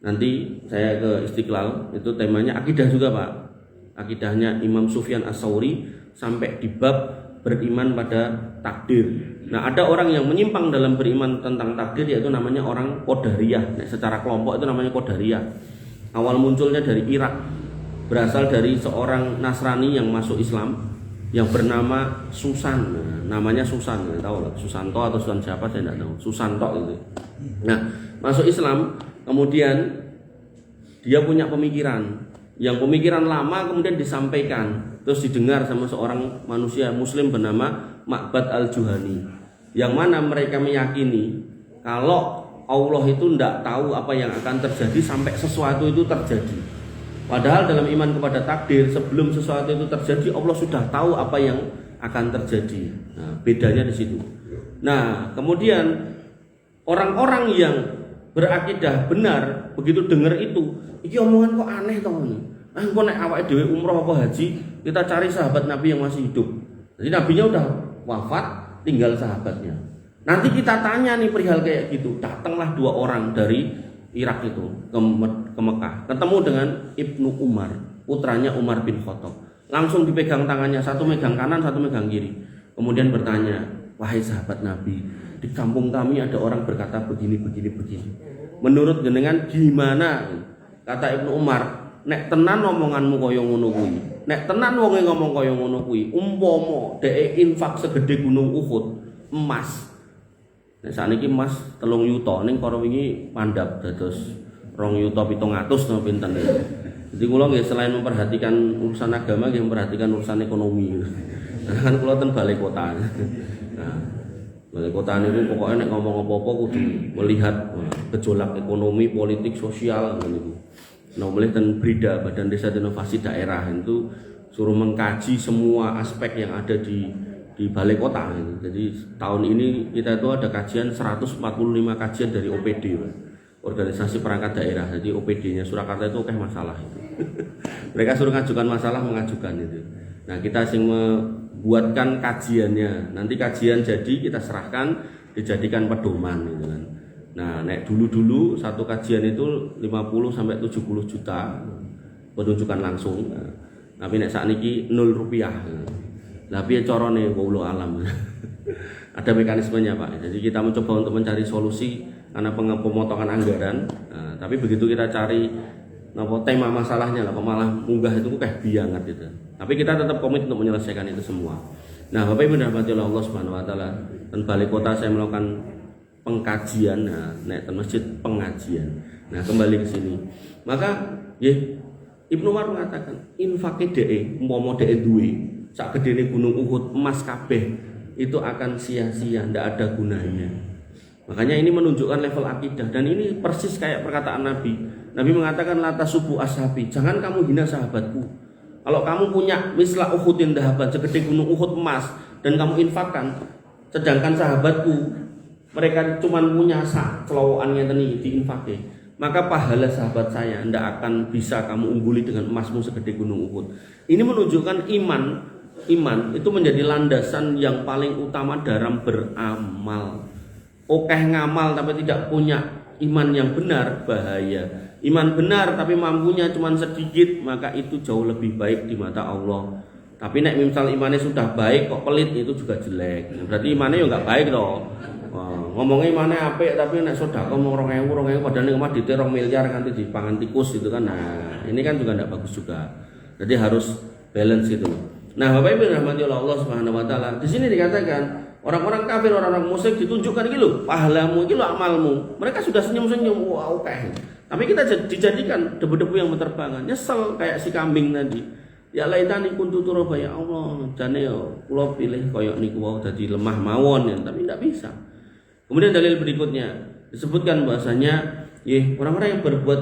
Nanti saya ke Istiqlal, itu temanya akidah juga Pak. Akidahnya Imam Sufyan As-Tsauri sampai di bab beriman pada takdir. Nah, ada orang yang menyimpang dalam beriman tentang takdir, yaitu namanya orang Qadariyah. Nah, secara kelompok itu namanya Qadariyah. Awal munculnya dari Irak, berasal dari seorang Nasrani yang masuk Islam yang bernama Susan. Nah, namanya Susan, nggak tahu lah Susanto atau Susan siapa saya tidak tahu. Susanto itu. Nah, masuk Islam, kemudian dia punya pemikiran, yang pemikiran lama kemudian disampaikan, terus didengar sama seorang manusia Muslim bernama Ma'bad Al-Juhani, yang mana mereka meyakini kalau Allah itu tidak tahu apa yang akan terjadi sampai sesuatu itu terjadi. Padahal dalam iman kepada takdir, sebelum sesuatu itu terjadi, Allah sudah tahu apa yang akan terjadi. Nah, bedanya di situ. Nah, kemudian orang-orang yang berakidah benar begitu dengar itu, iki omongan kok aneh toh ini. Kok nek awake dhewe umroh apa haji, kita cari sahabat Nabi yang masih hidup. Jadi nabinya udah wafat, tinggal sahabatnya. Nanti kita tanya nih perihal kayak gitu. Datanglah 2 orang dari Irak itu ke Mekah, ketemu dengan Ibnu Umar, putranya Umar bin Khattab. Langsung dipegang tangannya, satu megang kanan, satu megang kiri. Kemudian bertanya, wahai sahabat Nabi, di kampung kami ada orang berkata begini. Menurut jenengan gimana? Kata Ibnu Umar, nek tenan omonganmu kaya ngono kuwi, nek tenan wonge ngomong kaya ngono kuwi, umpama dhek infak segede gunung Uhud emas. Nek sakniki emas 3 yuta, ning para wingi mandhap dados 2.700.000 to pinten. Jadi kula nggih selain memperhatikan urusan agama nggih memperhatikan urusan ekonomi. Nah, kan kula ten balai kota. Nah, balai kota niku pokoke nek ngomong apa-apa kudu melihat gejolak ekonomi, politik, sosial niku. Nah, mulai ten BRIDA, Badan Desa dan Inovasi Daerah, itu suruh mengkaji semua aspek yang ada di balai kota. Jadi tahun ini kita itu ada kajian 145 kajian dari OPD, organisasi perangkat daerah. Jadi OPD-nya Surakarta itu oke masalah itu. Mereka suruh ngajukan masalah, mengajukan itu. Nah, kita sing membuatkan kajiannya. Nanti kajian jadi kita serahkan, dijadikan pedoman gitu kan. Nah, nek dulu satu kajian itu 50 sampai 70 juta penunjukan langsung. Nah, tapi nek sakniki 0 rupiah. Lah piye carane wallahu alam. Ada mekanismenya Pak. Jadi kita mencoba untuk mencari solusi karena pemotongan anggaran. Nah, tapi begitu kita cari tema masalahnya lah, malah munggah itu kayak biangat gitu. Tapi kita tetap komit untuk menyelesaikan itu semua. Nah, Bapak Ibu dirahmati Allah Subhanahu wa taala, dan balai kota saya melakukan pengkajian, nah nek masjid pengajian. Nah, kembali ke sini. Maka Ibnu Umar mengatakan infake dhek umpama dhek duwe sak gedene gunung Uhud emas kabeh itu akan sia-sia, ndak ada gunanya. Makanya ini menunjukkan level akidah, dan ini persis kayak perkataan Nabi. Nabi mengatakan la tasubu ashabi, jangan kamu hina sahabatku. Kalau kamu punya misla Uhudin dahaban, segede gunung Uhud emas, dan kamu infakkan, sedangkan sahabatku mereka cuma punya sak celowokannya tadi diinfake, maka pahala sahabat saya ndak akan bisa kamu ungguli dengan emasmu segede gunung Uhud. Ini menunjukkan iman itu menjadi landasan yang paling utama dalam beramal. Oke ngamal tapi tidak punya iman yang benar, bahaya. Iman benar tapi mampunya cuma sedikit, maka itu jauh lebih baik di mata Allah. Tapi nek misal imannya sudah baik kok pelit, itu juga jelek. Berarti imannya ya nggak baik toh. Ngomongnya imannya apik tapi nek sedekah mau 2.000 padahal ning omah dite 2 miliar nanti dipangan tikus gitu kan. Nah, ini kan juga enggak bagus juga. Jadi harus balance gitu. Nah, Bapak Ibu rahmati Allah Subhanahu wa taala. Di sini dikatakan orang-orang kafir, orang-orang musyrik ditunjukkan iki lho, pahalamu iki lho amalmu. Mereka sudah senyum-senyum, wow, Tapi kita dijadikan debu-debu yang berterbangan. Nyesel kayak si kambing tadi. Ya laitani kuntu turaba ya Allah, jane yo kula pilih koyo niku wau dadi lemah mawon ya, tapi tidak bisa. Kemudian dalil berikutnya disebutkan bahasanya orang-orang yang berbuat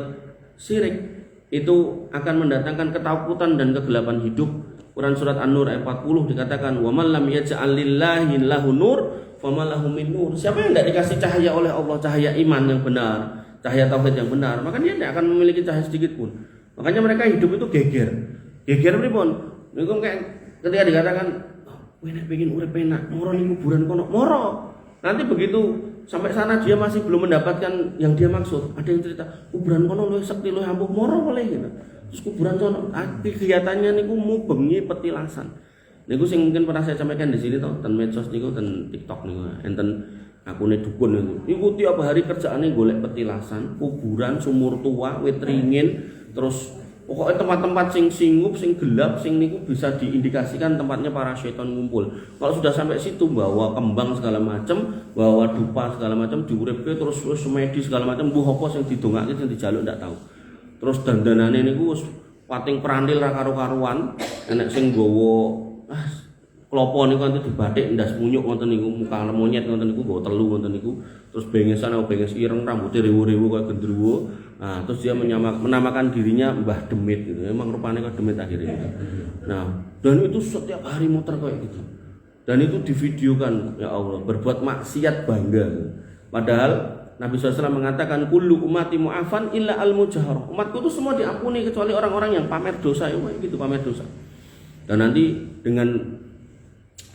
syirik itu akan mendatangkan ketakutan dan kegelapan hidup. Quran surat An-Nur ayat 40 dikatakan wa man lam yaj'al lillahi lahu nur fama lahu min nur. Siapa yang tidak dikasih cahaya oleh Allah, cahaya iman yang benar, cahaya tauhid yang benar, maka dia tidak akan memiliki cahaya sedikit pun. Makanya mereka hidup itu geger. Geger pripun? Niku kayak ketika dikatakan, kowe nek pengen urip enak, moro ning kuburan kono, moro. Nanti begitu sampai sana dia masih belum mendapatkan yang dia maksud. Ada yang cerita, kuburan kono luwih sekti luwih ampuh, moro boleh gitu. Terus kuburan kono kegiatannya niku mubengi petilasan. Niku sing mungkin pernah saya sampaikan di sini toh, ten medsos niku, ten TikTok niku, enten akune dukun niku. Niku tiap hari kerjaane golek petilasan, kuburan, sumur tua, wit ringin, terus pokoknya tempat-tempat sing singup, sing gelap, sing niku bisa diindikasikan tempatnya para syaitan ngumpul. Kalau sudah sampai situ bawa kembang segala macam, bawa dupa segala macam, diuripke terus semedi segala macam, mbuh apa sing didongake sing dijaluk ndak tahu. Terus dandanane niku wis pating perantil ra karo-karuan, enek sing nggawa klopo niku nanti dibatik ndas munyuk ngoten niku, muka monyet ngoten niku nggawa telu ngoten niku. Terus bengesan benges ireng, rambutnya rewu-rewu kayak gendruwo. Nah, terus dia menamakan dirinya Mbah Demit gitu. Memang rupanya kok Demit akhirnya. Nah, dan itu setiap hari muter kayak gitu. Dan itu divideokan, ya Allah, berbuat maksiat bangga. Padahal Nabi SAW mengatakan kullu ummati mu'afan illa al-mujahar. Umatku itu semua diampuni kecuali orang-orang yang pamer dosa, ya gitu, pamer dosa. Dan nanti dengan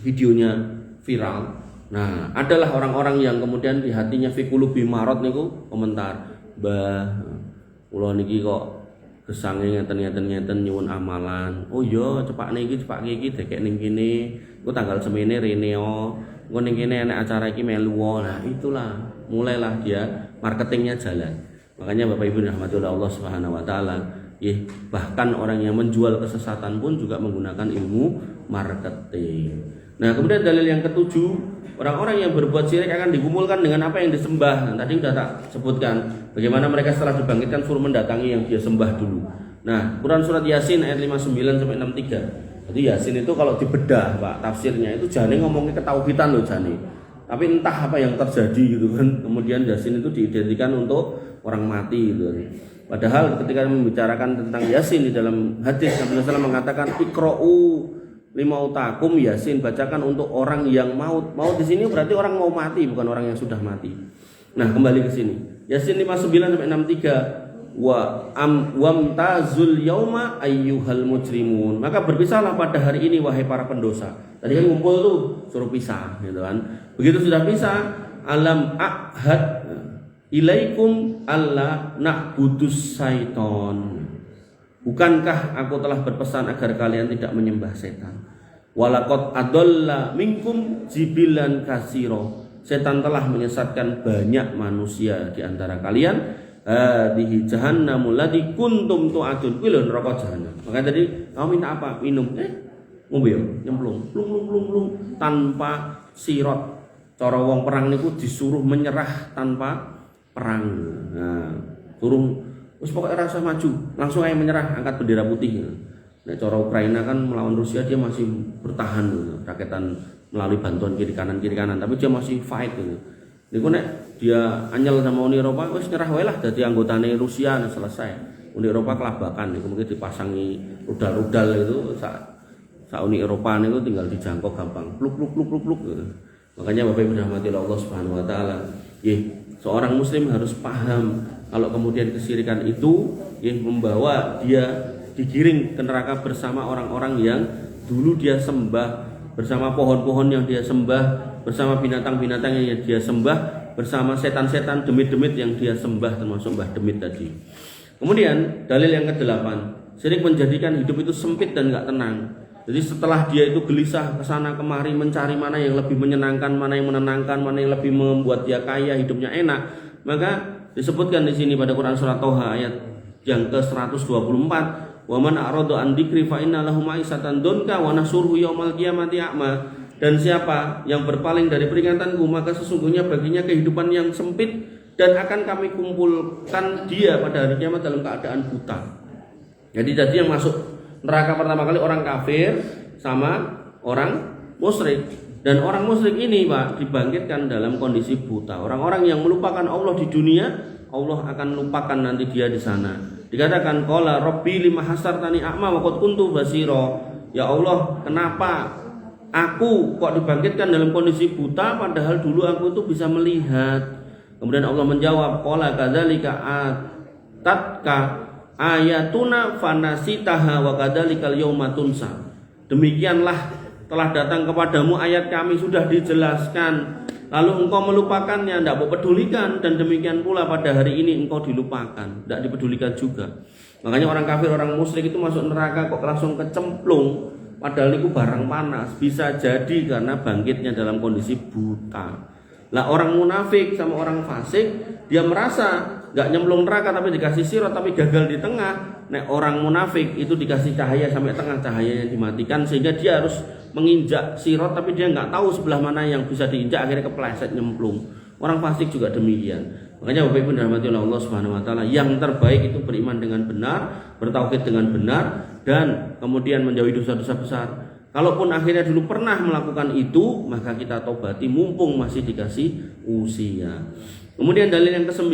videonya viral, nah, adalah orang-orang yang kemudian di hatinya fi qulubi marad niku komentar, "Mbah, kula niki kok gesange ngeten nyuwun amalan. Oh iya, cepakne iki dekek ning kene. Ku tanggal semene rene engko ning kene enek acara iki melu." Nah, itulah mulailah dia marketingnya jalan. Makanya Bapak Ibu rahmatullah Allah Subhanahu wa taala, bahkan orang yang menjual kesesatan pun juga menggunakan ilmu marketing. Nah, kemudian dalil yang ketujuh, orang-orang yang berbuat syirik akan dikumpulkan dengan apa yang disembah. Nah, tadi sudah tak sebutkan bagaimana mereka setelah dibangkitkan suruh mendatangi yang dia sembah dulu. Nah, Quran surat Yasin ayat 59 sampai 63. Jadi Yasin itu kalau dibedah, Pak, tafsirnya itu jane ngomongnya ketauhidan loh jane. Tapi entah apa yang terjadi gitu kan. Kemudian Yasin itu diidentikan untuk orang mati gitu. Padahal ketika membicarakan tentang Yasin di dalam hadis Nabi SAW mengatakan iqra'u limautakum Yasin, bacakan untuk orang yang maut. Maut di sini berarti orang mau mati, bukan orang yang sudah mati. Nah, kembali ke sini. Yasin 59 sampai 63. Wamtazul yauma ayyuhal mujrimun. Maka berpisahlah pada hari ini wahai para pendosa. Tadi kan ngumpul tuh suruh pisah gitu kan. Begitu sudah pisah, alam ahad ilaikum alla na'budus syaiton. Bukankah aku telah berpesan agar kalian tidak menyembah setan? Walaqad adalla minkum jibilan kasiro. Setan telah menyesatkan banyak manusia di antara kalian. Hadhihi jahannamul lati kuntum tu'adun. Kuwi lho neraka jahanam. Maka tadi kamu minta apa? Minum. Ngombe yo, nyemplung. Plung tanpa sirot. Cara wong perang niku disuruh menyerah tanpa perang. Nah, suruh wis pokoke rasa maju, langsung aja menyerah, angkat bendera putih. Nah, cara Ukraina kan melawan Rusia dia masih bertahan gitu. Raketan melalui bantuan kiri kanan, tapi dia masih fight gitu. Niku nek dia anyel sama Uni Eropa wis nyerah wae lah dadi anggotane Rusia, nah selesai. Uni Eropa kelabakan niku mungkin dipasangi rudal-rudal itu sak Uni Eropa niku tinggal dijangkau gampang. Pluk gitu. Makanya Bapak Ibu rahmati Allah Subhanahu wa taala, seorang muslim harus paham kalau kemudian kesyirikan itu membawa dia digiring ke neraka bersama orang-orang yang dulu dia sembah, bersama pohon-pohon yang dia sembah, bersama binatang-binatang yang dia sembah, bersama setan-setan demit-demit yang dia sembah, termasuk Mbah Demit tadi. Kemudian dalil yang ke-8, syirik menjadikan hidup itu sempit dan gak tenang. Jadi setelah dia itu gelisah kesana kemari mencari mana yang lebih menyenangkan, mana yang menenangkan, mana yang lebih membuat dia kaya, hidupnya enak, maka disebutkan di sini pada Quran surat Toha ayat yang ke-124, wa man a'rada an dzikri fa inna lahu ma'isatan dunka wa nahsyuruhu yaumal qiyamati a'ma. Dan siapa yang berpaling dari peringatanku, maka sesungguhnya baginya kehidupan yang sempit dan akan kami kumpulkan dia pada hari kiamat dalam keadaan buta. Jadi yang masuk neraka pertama kali orang kafir sama orang musyrik. Dan orang musyrik ini Pak dibangkitkan dalam kondisi buta. Orang-orang yang melupakan Allah di dunia, Allah akan lupakan nanti dia di sana. Dikatakan qala rabbi lima hasartani a'ma wa qad kuntu basira. Ya Allah, kenapa aku kok dibangkitkan dalam kondisi buta padahal dulu aku itu bisa melihat. Kemudian Allah menjawab qala kadzalika atatka ayatuna fanasitaha wa kadzalikal yauma tunsa. Demikianlah telah datang kepadamu ayat kami sudah dijelaskan, lalu engkau melupakannya, tidak mau pedulikan, dan demikian pula pada hari ini engkau dilupakan, tidak dipedulikan juga. Makanya orang kafir, orang musyrik itu masuk neraka kok langsung kecemplung, padahal itu barang panas. Bisa jadi karena bangkitnya dalam kondisi buta. Lah orang munafik sama orang fasik, dia merasa nggak nyemplung neraka tapi dikasih sirot tapi gagal di tengah. Nek orang munafik itu dikasih cahaya sampai tengah, cahayanya dimatikan sehingga dia harus menginjak sirot tapi dia nggak tahu sebelah mana yang bisa diinjak, akhirnya kepleset nyemplung. Orang fasik juga demikian. Makanya Bapak Ibu dirahmati oleh Allah Subhanahu wa taala, yang terbaik itu beriman dengan benar, bertauhid dengan benar, dan kemudian menjauhi dosa-dosa besar. Kalaupun akhirnya dulu pernah melakukan itu, maka kita tobati mumpung masih dikasih usia. Kemudian dalil yang ke-9,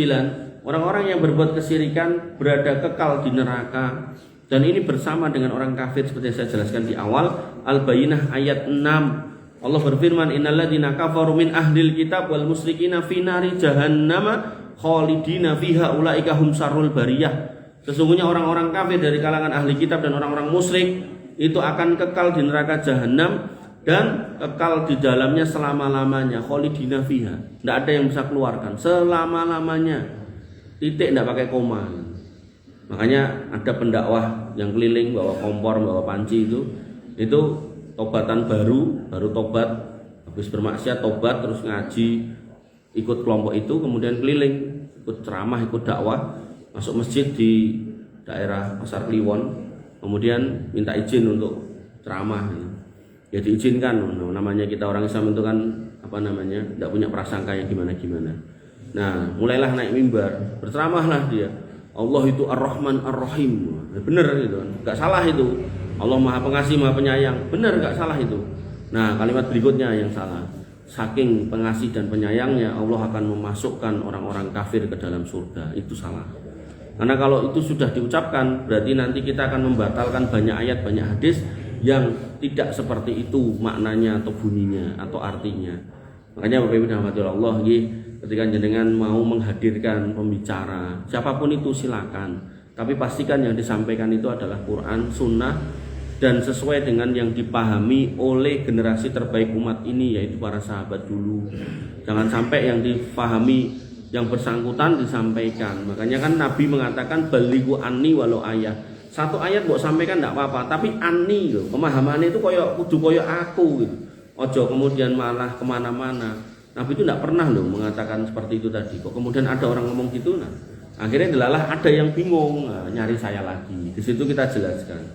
orang-orang yang berbuat kesyirikan berada kekal di neraka. Dan ini bersama dengan orang kafir seperti yang saya jelaskan di awal. Al-Bayyinah ayat 6. Allah berfirman, innalladzina kafaru min ahlil kitab wal musyrikina fi nari jahannama khalidina fiha ulaika hum syarrul bariyah. Sesungguhnya orang-orang kafir dari kalangan ahli kitab dan orang-orang musyrik itu akan kekal di neraka jahanam dan kekal di dalamnya selama-lamanya, khalidina fiha. Tidak ada yang bisa keluarkan selama-lamanya. Titik, tidak pakai koma. Makanya ada pendakwah yang keliling bawa kompor, bawa panci itu tobatan baru tobat, habis bermaksiat tobat terus ngaji, ikut kelompok itu, kemudian keliling, ikut ceramah, ikut dakwah, masuk masjid di daerah Pasar Kliwon, kemudian minta izin untuk ceramah. Ya diizinkan, namanya kita orang Islam itu kan tidak punya prasangka yang gimana-gimana. Nah, mulailah naik mimbar, berceramahlah dia. Allah itu Ar-Rahman Ar-Rahim. Benar gitu kan. Enggak salah itu. Allah Maha Pengasih, Maha Penyayang. Benar, enggak salah itu. Nah, kalimat berikutnya yang salah. Saking pengasih dan penyayangnya, Allah akan memasukkan orang-orang kafir ke dalam surga. Itu salah. Karena kalau itu sudah diucapkan, berarti nanti kita akan membatalkan banyak ayat, banyak hadis yang tidak seperti itu maknanya atau bunyinya atau artinya. Makanya Bapak Ibu dirahmati Allah, ketika jenengan mau menghadirkan pembicara, siapapun itu silakan, tapi pastikan yang disampaikan itu adalah Quran, Sunnah, dan sesuai dengan yang dipahami oleh generasi terbaik umat ini, yaitu para sahabat dulu. Jangan sampai yang dipahami yang bersangkutan disampaikan. Makanya kan Nabi mengatakan balighu anni walau ayat. Satu ayat buat sampaikan tidak apa-apa, tapi anni loh, pemahamannya itu kudu koyo aku gitu. Ojo kemudian malah kemana-mana. Nabi itu tidak pernah loh mengatakan seperti itu tadi. Kok kemudian ada orang ngomong gitu, nah akhirnya delalah ada yang bingung, nyari saya lagi. Di situ kita jelaskan.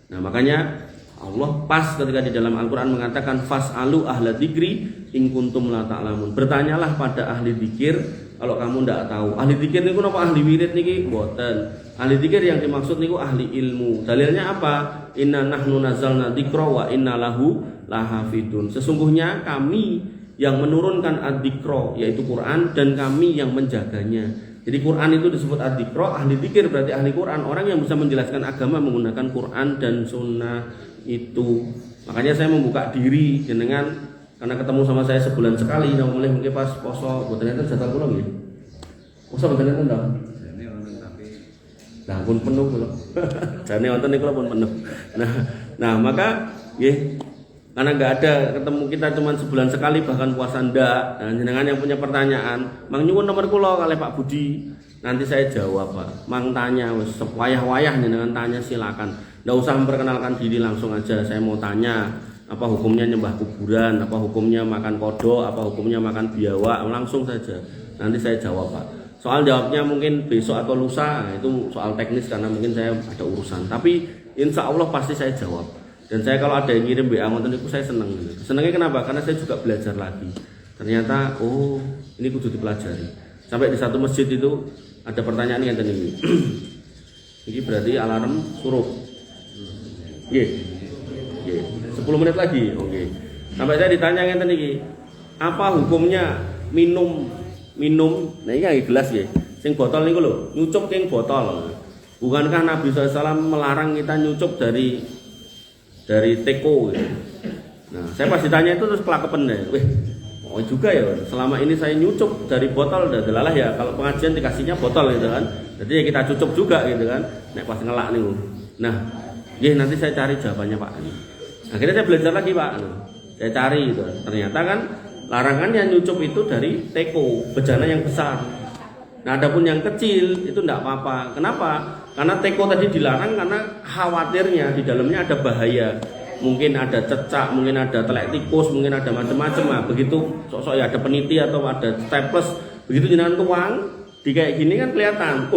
Nah makanya Allah pas ketika di dalam Al-Quran mengatakan fas'alu ahla dzikri in kuntum la ta'lamun. Bertanyalah pada ahli dzikir kalau kamu tidak tahu. Ahli dzikir niku napa ahli wirid niki? Boten. Ahli dzikir yang dimaksud niku ahli ilmu. Dalilnya apa? Inna nahnu nazzalna dzikra wa inna lahu lahafidun. Sesungguhnya kami yang menurunkan ad-dzikra yaitu Quran dan kami yang menjaganya. Jadi Quran itu disebut ad-dzikra, ahli dzikir berarti ahli Quran, orang yang bisa menjelaskan agama menggunakan Quran dan sunnah itu. Makanya saya membuka diri jenengan karena ketemu sama saya sebulan sekali, nah mulai mungkin pas poso boten enten jadwal kula nggih. Poso boten enten ta? Jane wonten tapi nah pun penuh kula. Jane wonten niku pun penuh. Nah maka nggih karena nggak ada ketemu kita cuma sebulan sekali bahkan puasa ndak. Nah, jenengan yang punya pertanyaan, mang nyuwun nomor kula kali Pak Budi. Nanti saya jawab Pak. Mang tanya wis wayah-wayah jenengan tanya silakan. Ndak usah memperkenalkan diri, langsung aja saya mau tanya apa hukumnya nyembah kuburan, apa hukumnya makan kodok, apa hukumnya makan biawak, langsung saja. Nanti saya jawab Pak. Soal jawabnya mungkin besok atau lusa, nah, itu soal teknis karena mungkin saya ada urusan. Tapi insya Allah pasti saya jawab. Dan saya kalau ada yang ngirim WA ngoten niku saya seneng. Senengnya kenapa? Karena saya juga belajar lagi. Ternyata oh, ini kudu dipelajari. Sampai di satu masjid itu ada pertanyaan yang tadi ini. Ini berarti alarm suruh. Nggih. Nggih. 10 menit lagi. Oke. Sampai saya ditanya ngeten iki. Apa hukumnya minum nah iki nggih gelas nggih. Sing botol niku lho, nyucup king botol. Bukankah Nabi SAW melarang kita nyucup dari teko gitu. Nah, saya pas ditanya itu terus kelakepen deh. Wih, oh juga ya. Selama ini saya nyucup dari botol udah delalah ya. Kalau pengajian dikasihnya botol gitu kan. Jadi ya kita cucup juga gitu kan. Nek pas ngelak nih. Nah, ya nanti saya cari jawabannya Pak. Akhirnya saya belajar lagi Pak. Saya cari gitu. Ternyata kan larangan yang nyucup itu dari teko, bejana yang besar. Nah, adapun yang kecil itu enggak apa-apa. Kenapa? Karena teko tadi dilarang karena khawatirnya di dalamnya ada bahaya. Mungkin ada cecak, mungkin ada telek tikus, mungkin ada macam-macam. Nah, begitu sok-sok ya ada peniti atau ada staples, begitu jenengan tuang di kayak gini kan kelihatan.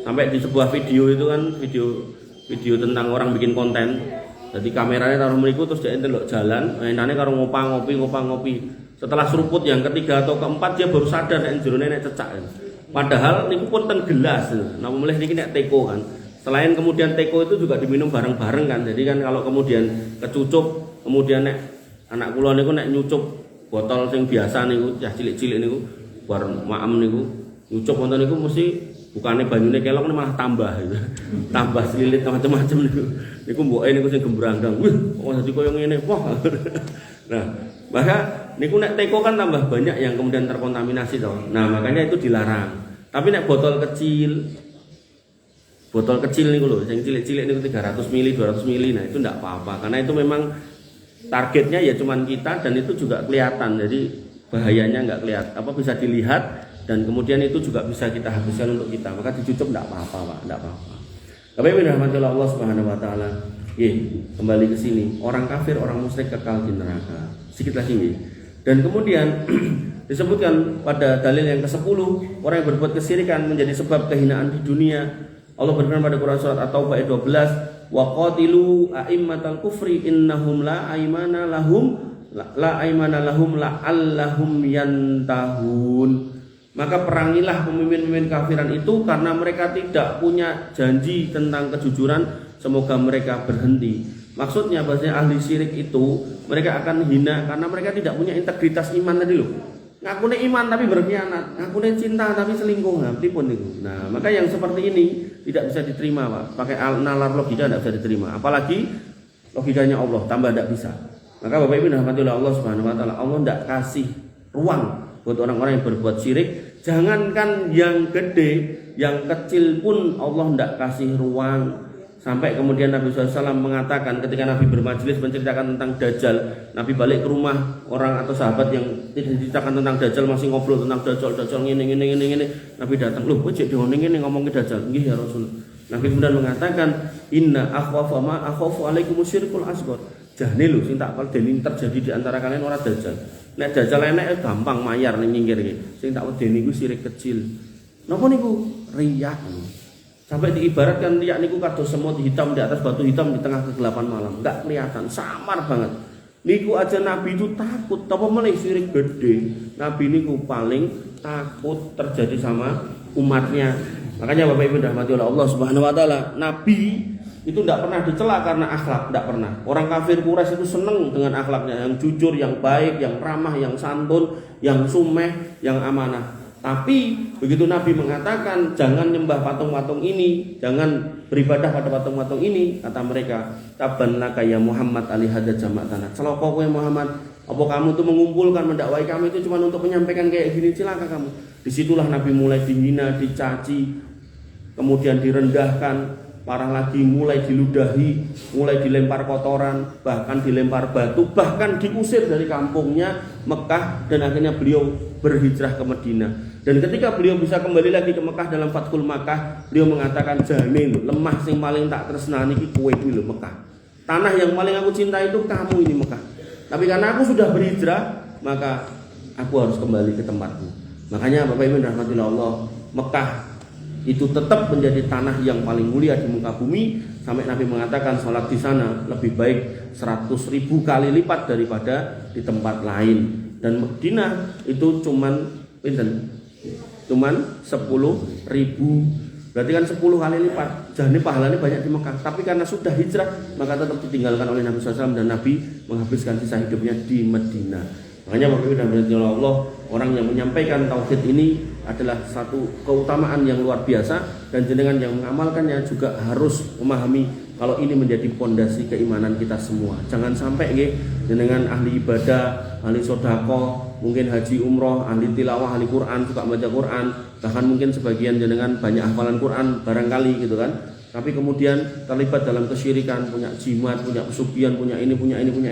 Sampai di sebuah video itu kan video tentang orang bikin konten. Jadi kameranya taruh mriku terus dia ndelok jalan, mainane karo ngopi. Setelah seruput yang ketiga atau keempat dia baru sadar nek jerone nek cecak. Padahal niku pun ten gelas. Napa mulih niki nek teko kan. Selain kemudian teko itu juga diminum bareng-bareng kan. Jadi kan kalau kemudian kecucup, kemudian nek anak kula niku nek nyucup botol sing biasa niku, cah cilik-cilik niku, bar maem niku, nyucup wonten niku mesti bukane banyune kelok malah tambah gitu. Tambah selilit macam-macam niku. Niku mboke niku sing gembranggang. Wih, kok dadi koyo ngene. Wah. Nah, maka niku nek teko kan tambah banyak yang kemudian terkontaminasi toh. Nah, makanya itu dilarang. Tapi nek botol kecil niku lho, yang cilik-cilik niku 300 ml, 200 ml. Nah, itu enggak apa-apa karena itu memang targetnya ya cuman kita dan itu juga kelihatan. Jadi bahayanya enggak kelihatan, bisa dilihat dan kemudian itu juga bisa kita habiskan untuk kita. Maka dicucup enggak apa-apa, Pak, enggak apa-apa. Bapak Ibu rahmatullah Allah Subhanahu wa taala. Kembali ke sini. Orang kafir, orang musyrik kekal di neraka. Sedikit lagi nggih. Dan kemudian disebutkan pada dalil yang ke-10, orang yang berbuat kesyirikan menjadi sebab kehinaan di dunia. Allah berfirman pada Quran surat At-Taubah ayat 12, wa qatilu a'immatal kufri innahum la aymana lahum la'allahum yantahun. Maka perangilah pemimpin-pemimpin kafiran itu karena mereka tidak punya janji tentang kejujuran, semoga mereka berhenti. Maksudnya bahasanya ahli syirik itu mereka akan hina karena mereka tidak punya integritas iman tadi loh. Ngakune iman tapi berkhianat, ngakune cinta tapi selingkuh, tipun itu. Nah, maka yang seperti ini tidak bisa diterima, Pak. Pakai nalar logika tidak bisa diterima. Apalagi logikanya Allah tambah tidak bisa. Maka Bapak Ibu rahmatullah Allah Subhanahu wa taala, Allah tidak kasih ruang buat orang-orang yang berbuat syirik. Jangankan yang gede, yang kecil pun Allah tidak kasih ruang. Sampai kemudian Nabi SAW mengatakan ketika Nabi bermajelis menceritakan tentang Dajjal, Nabi balik ke rumah orang atau sahabat yang tidak diceritakan tentang Dajjal, masih ngobrol tentang Dajjal ini. Nabi datang, loh kok jadi ini ngomongin Dajjal? Nggih ya Rasul. Nabi kemudian mengatakan, inna akhwafa ma akhafu alaikum syirkul asghar. Jane lho sing tak wedeni terjadi di antara kalian ora Dajjal. Nek Dajjal enek gampang mayar ning nyingkir iki. Sing tak wedeni iku syirik kecil. Napa niku? Riya. Sampai diibaratkan riya niku kados semut hitam di atas batu hitam di tengah kegelapan malam. Enggak kelihatan, samar banget. Niku aja Nabi itu takut, apa meneh syirik gede. Nabi niku paling takut terjadi sama umatnya. Makanya Bapak Ibu rahmati Allah Subhanahu wa taala, Nabi itu tidak pernah dicela karena akhlak, tidak pernah. Orang kafir Quraisy itu senang dengan akhlaknya, yang jujur, yang baik, yang ramah, yang santun, yang sumeh, yang amanah. Tapi begitu Nabi mengatakan jangan nyembah patung-patung ini, jangan beribadah pada patung-patung ini, kata mereka, taban laka ya Muhammad ali hadza jama'tana. Celaka kowe Muhammad, apa kamu tuh mengumpulkan mendakwai kami itu cuma untuk menyampaikan kayak gini, celaka kamu. Disitulah Nabi mulai dihina, dicaci, kemudian direndahkan, parah lagi mulai diludahi, mulai dilempar kotoran, bahkan dilempar batu, bahkan diusir dari kampungnya Mekah, dan akhirnya beliau berhijrah ke Madinah. Dan ketika beliau bisa kembali lagi ke Mekah dalam Fathul Makkah, beliau mengatakan jane lho, lemah sing paling tak tresnani iki kowe kuwi lho Mekah. Tanah yang paling aku cinta itu kamu ini Mekah. Tapi karena aku sudah berhijrah, maka aku harus kembali ke tempatku. Makanya Bapak Ibu rahmatillah Allah, Mekah itu tetap menjadi tanah yang paling mulia di muka bumi, sampai Nabi mengatakan sholat di sana lebih baik 100.000 kali lipat daripada di tempat lain. Dan Madinah itu cuman 10.000 Berarti kan 10 kali lipat. Jadi pahalanya banyak di Mekah. Tapi karena sudah hijrah, maka tetap ditinggalkan oleh Nabi SAW, dan Nabi menghabiskan sisa hidupnya di Madinah. Makanya Bapak Ibu dan Hadirin Allah, orang yang menyampaikan tauhid ini adalah satu keutamaan yang luar biasa, dan jenengan yang mengamalkannya juga harus memahami kalau ini menjadi pondasi keimanan kita semua. Jangan sampai jenengan ahli ibadah, ahli sodako, mungkin haji umroh, ahli tilawah, ahli Quran, suka baca Quran, bahkan mungkin sebagian jenengan banyak hafalan Quran barangkali gitu kan, tapi kemudian terlibat dalam kesyirikan, punya jimat, punya pesugihan, punya ini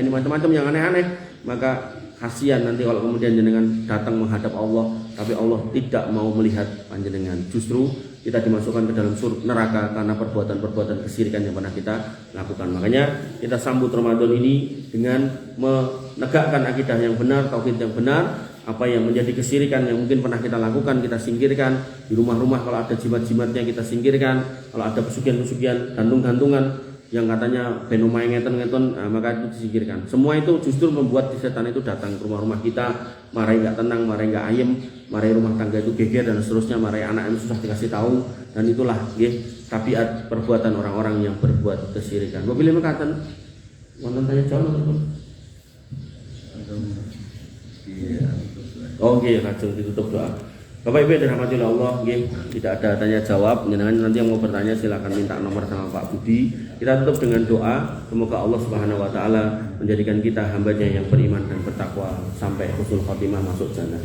macam-macam yang aneh-aneh, maka kasihan nanti kalau kemudian jenengan datang menghadap Allah, tapi Allah tidak mau melihat panjenengan. Justru kita dimasukkan ke dalam neraka karena perbuatan-perbuatan kesyirikan yang pernah kita lakukan. Makanya kita sambut Ramadan ini dengan menegakkan akidah yang benar, tauhid yang benar. Apa yang menjadi kesyirikan yang mungkin pernah kita lakukan, kita singkirkan. Di rumah-rumah kalau ada jimat-jimatnya kita singkirkan. Kalau ada pesugihan-pesugihan, gantung-gantungan yang katanya benomai ngeten-ngeten, maka itu disingkirkan. Semua itu justru membuat setan itu datang ke rumah-rumah kita, marahi nggak tenang, marahi nggak ayem, marahi rumah tangga itu geger dan seterusnya, marahi anak yang susah dikasih tahu, dan itulah tabiat perbuatan orang-orang yang berbuat kesyirikan. Bila mengatakan, wonten tanya jawab teman. Oke, langsung ditutup doa. Bapak Ibu yang dirahmati Allah, tidak ada tanya jawab. Nanti yang mau bertanya silakan minta nomor sama Pak Budi. Kita tutup dengan doa, semoga Allah Subhanahu wa taala menjadikan kita hambanya yang beriman dan bertakwa sampai husnul khotimah masuk jannah.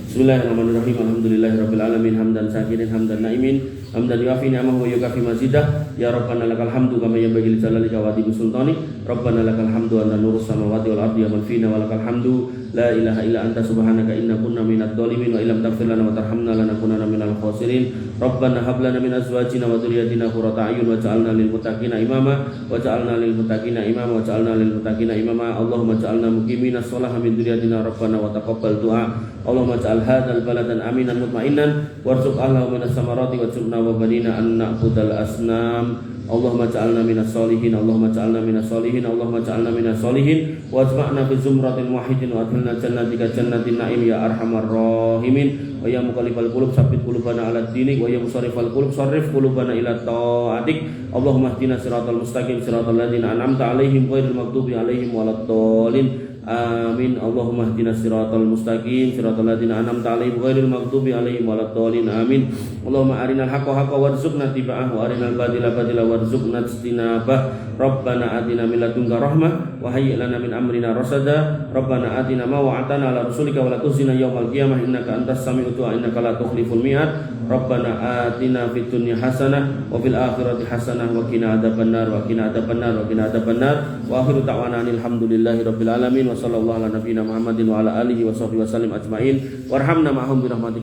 Bismillahirrahmanirrahim. Alhamdulillahirabbil alamin, hamdan syakirin, hamdan naimin, hamdan yuafi ni'amahu wa yukafi mazidah. Ya Rabbana lakal hamdu kama yanbaghi li jalalika wa adimi sultani. Rabbana lakal hamdu anta nurus samawati wal ardi wa man fina wa lakal hamdu la ilaha illa anta subhanaka inna kunna minadh dhalimin wa illam taghfir lana wa tarhamna lanakunanna minal khasirin. Rabbana hab lana min azwajina wa dhurriyyatina qurrata a'yun waj'alna lil muttaqina imama waj'alna lil muttaqina imama waj'alna lil muttaqina imama. Allahumma ja'alna muqiminas shalah min dhurriyyatina rabbana wa taqabbal du'a. Allahumma ja'al hadzal baladan aminan mutmainan warzuq ahlahu minas samarati warzuqna wa banina an na'budal asnam. Allahumma ja'alna minas solihin, Allahumma ja'alna minas solihin, Allahumma ja'alna minas solihin, wajma'na fi zumratin wahidin wa adkhilna jannatika jannatin na'im ya arhamar rahimin. Wa ya muqallibal qulub tsabbit qulubana 'ala dinik, wa ya musarrifal qulub sarrif qulubana ila ta'atik. Allahumma ihdina siratal mustaqim siratal ladzina an'amta 'alaihim ghairil maghdubi 'alaihim waladdallin. Amin. Allahumma ihdinas siratal mustaqim siratal ladzina an'amta 'alaihim ghairil maghdubi 'alaihim waladdallin. Amin. Allahumma arinal haqqo haqqan warzuqna ittiba'ah wa arinal batila batila warzuqna ijtinabah. Rabbana atina min ladunka rahmah wa hayyi' lana min amrina rasada. Rabbana atina ma wa'atana 'ala rasulika wa la tukhzina yaumal qiyamah innaka antas sami'ud du'a innaka la tukhliful mi'ad. Rabbana atina fid dunya hasanah wa fil akhirati hasanah wa qina adzabannar wa qina adzabannar wa qina adzabannar. Wa akhiru da'wana alhamdulillahi rabbil alamin. Wa sallallahu ala nabiyyina Muhammadin wa ala alihi wa sahbihi wasallim ajmain. Warhamna ma'hum bi rahmatika.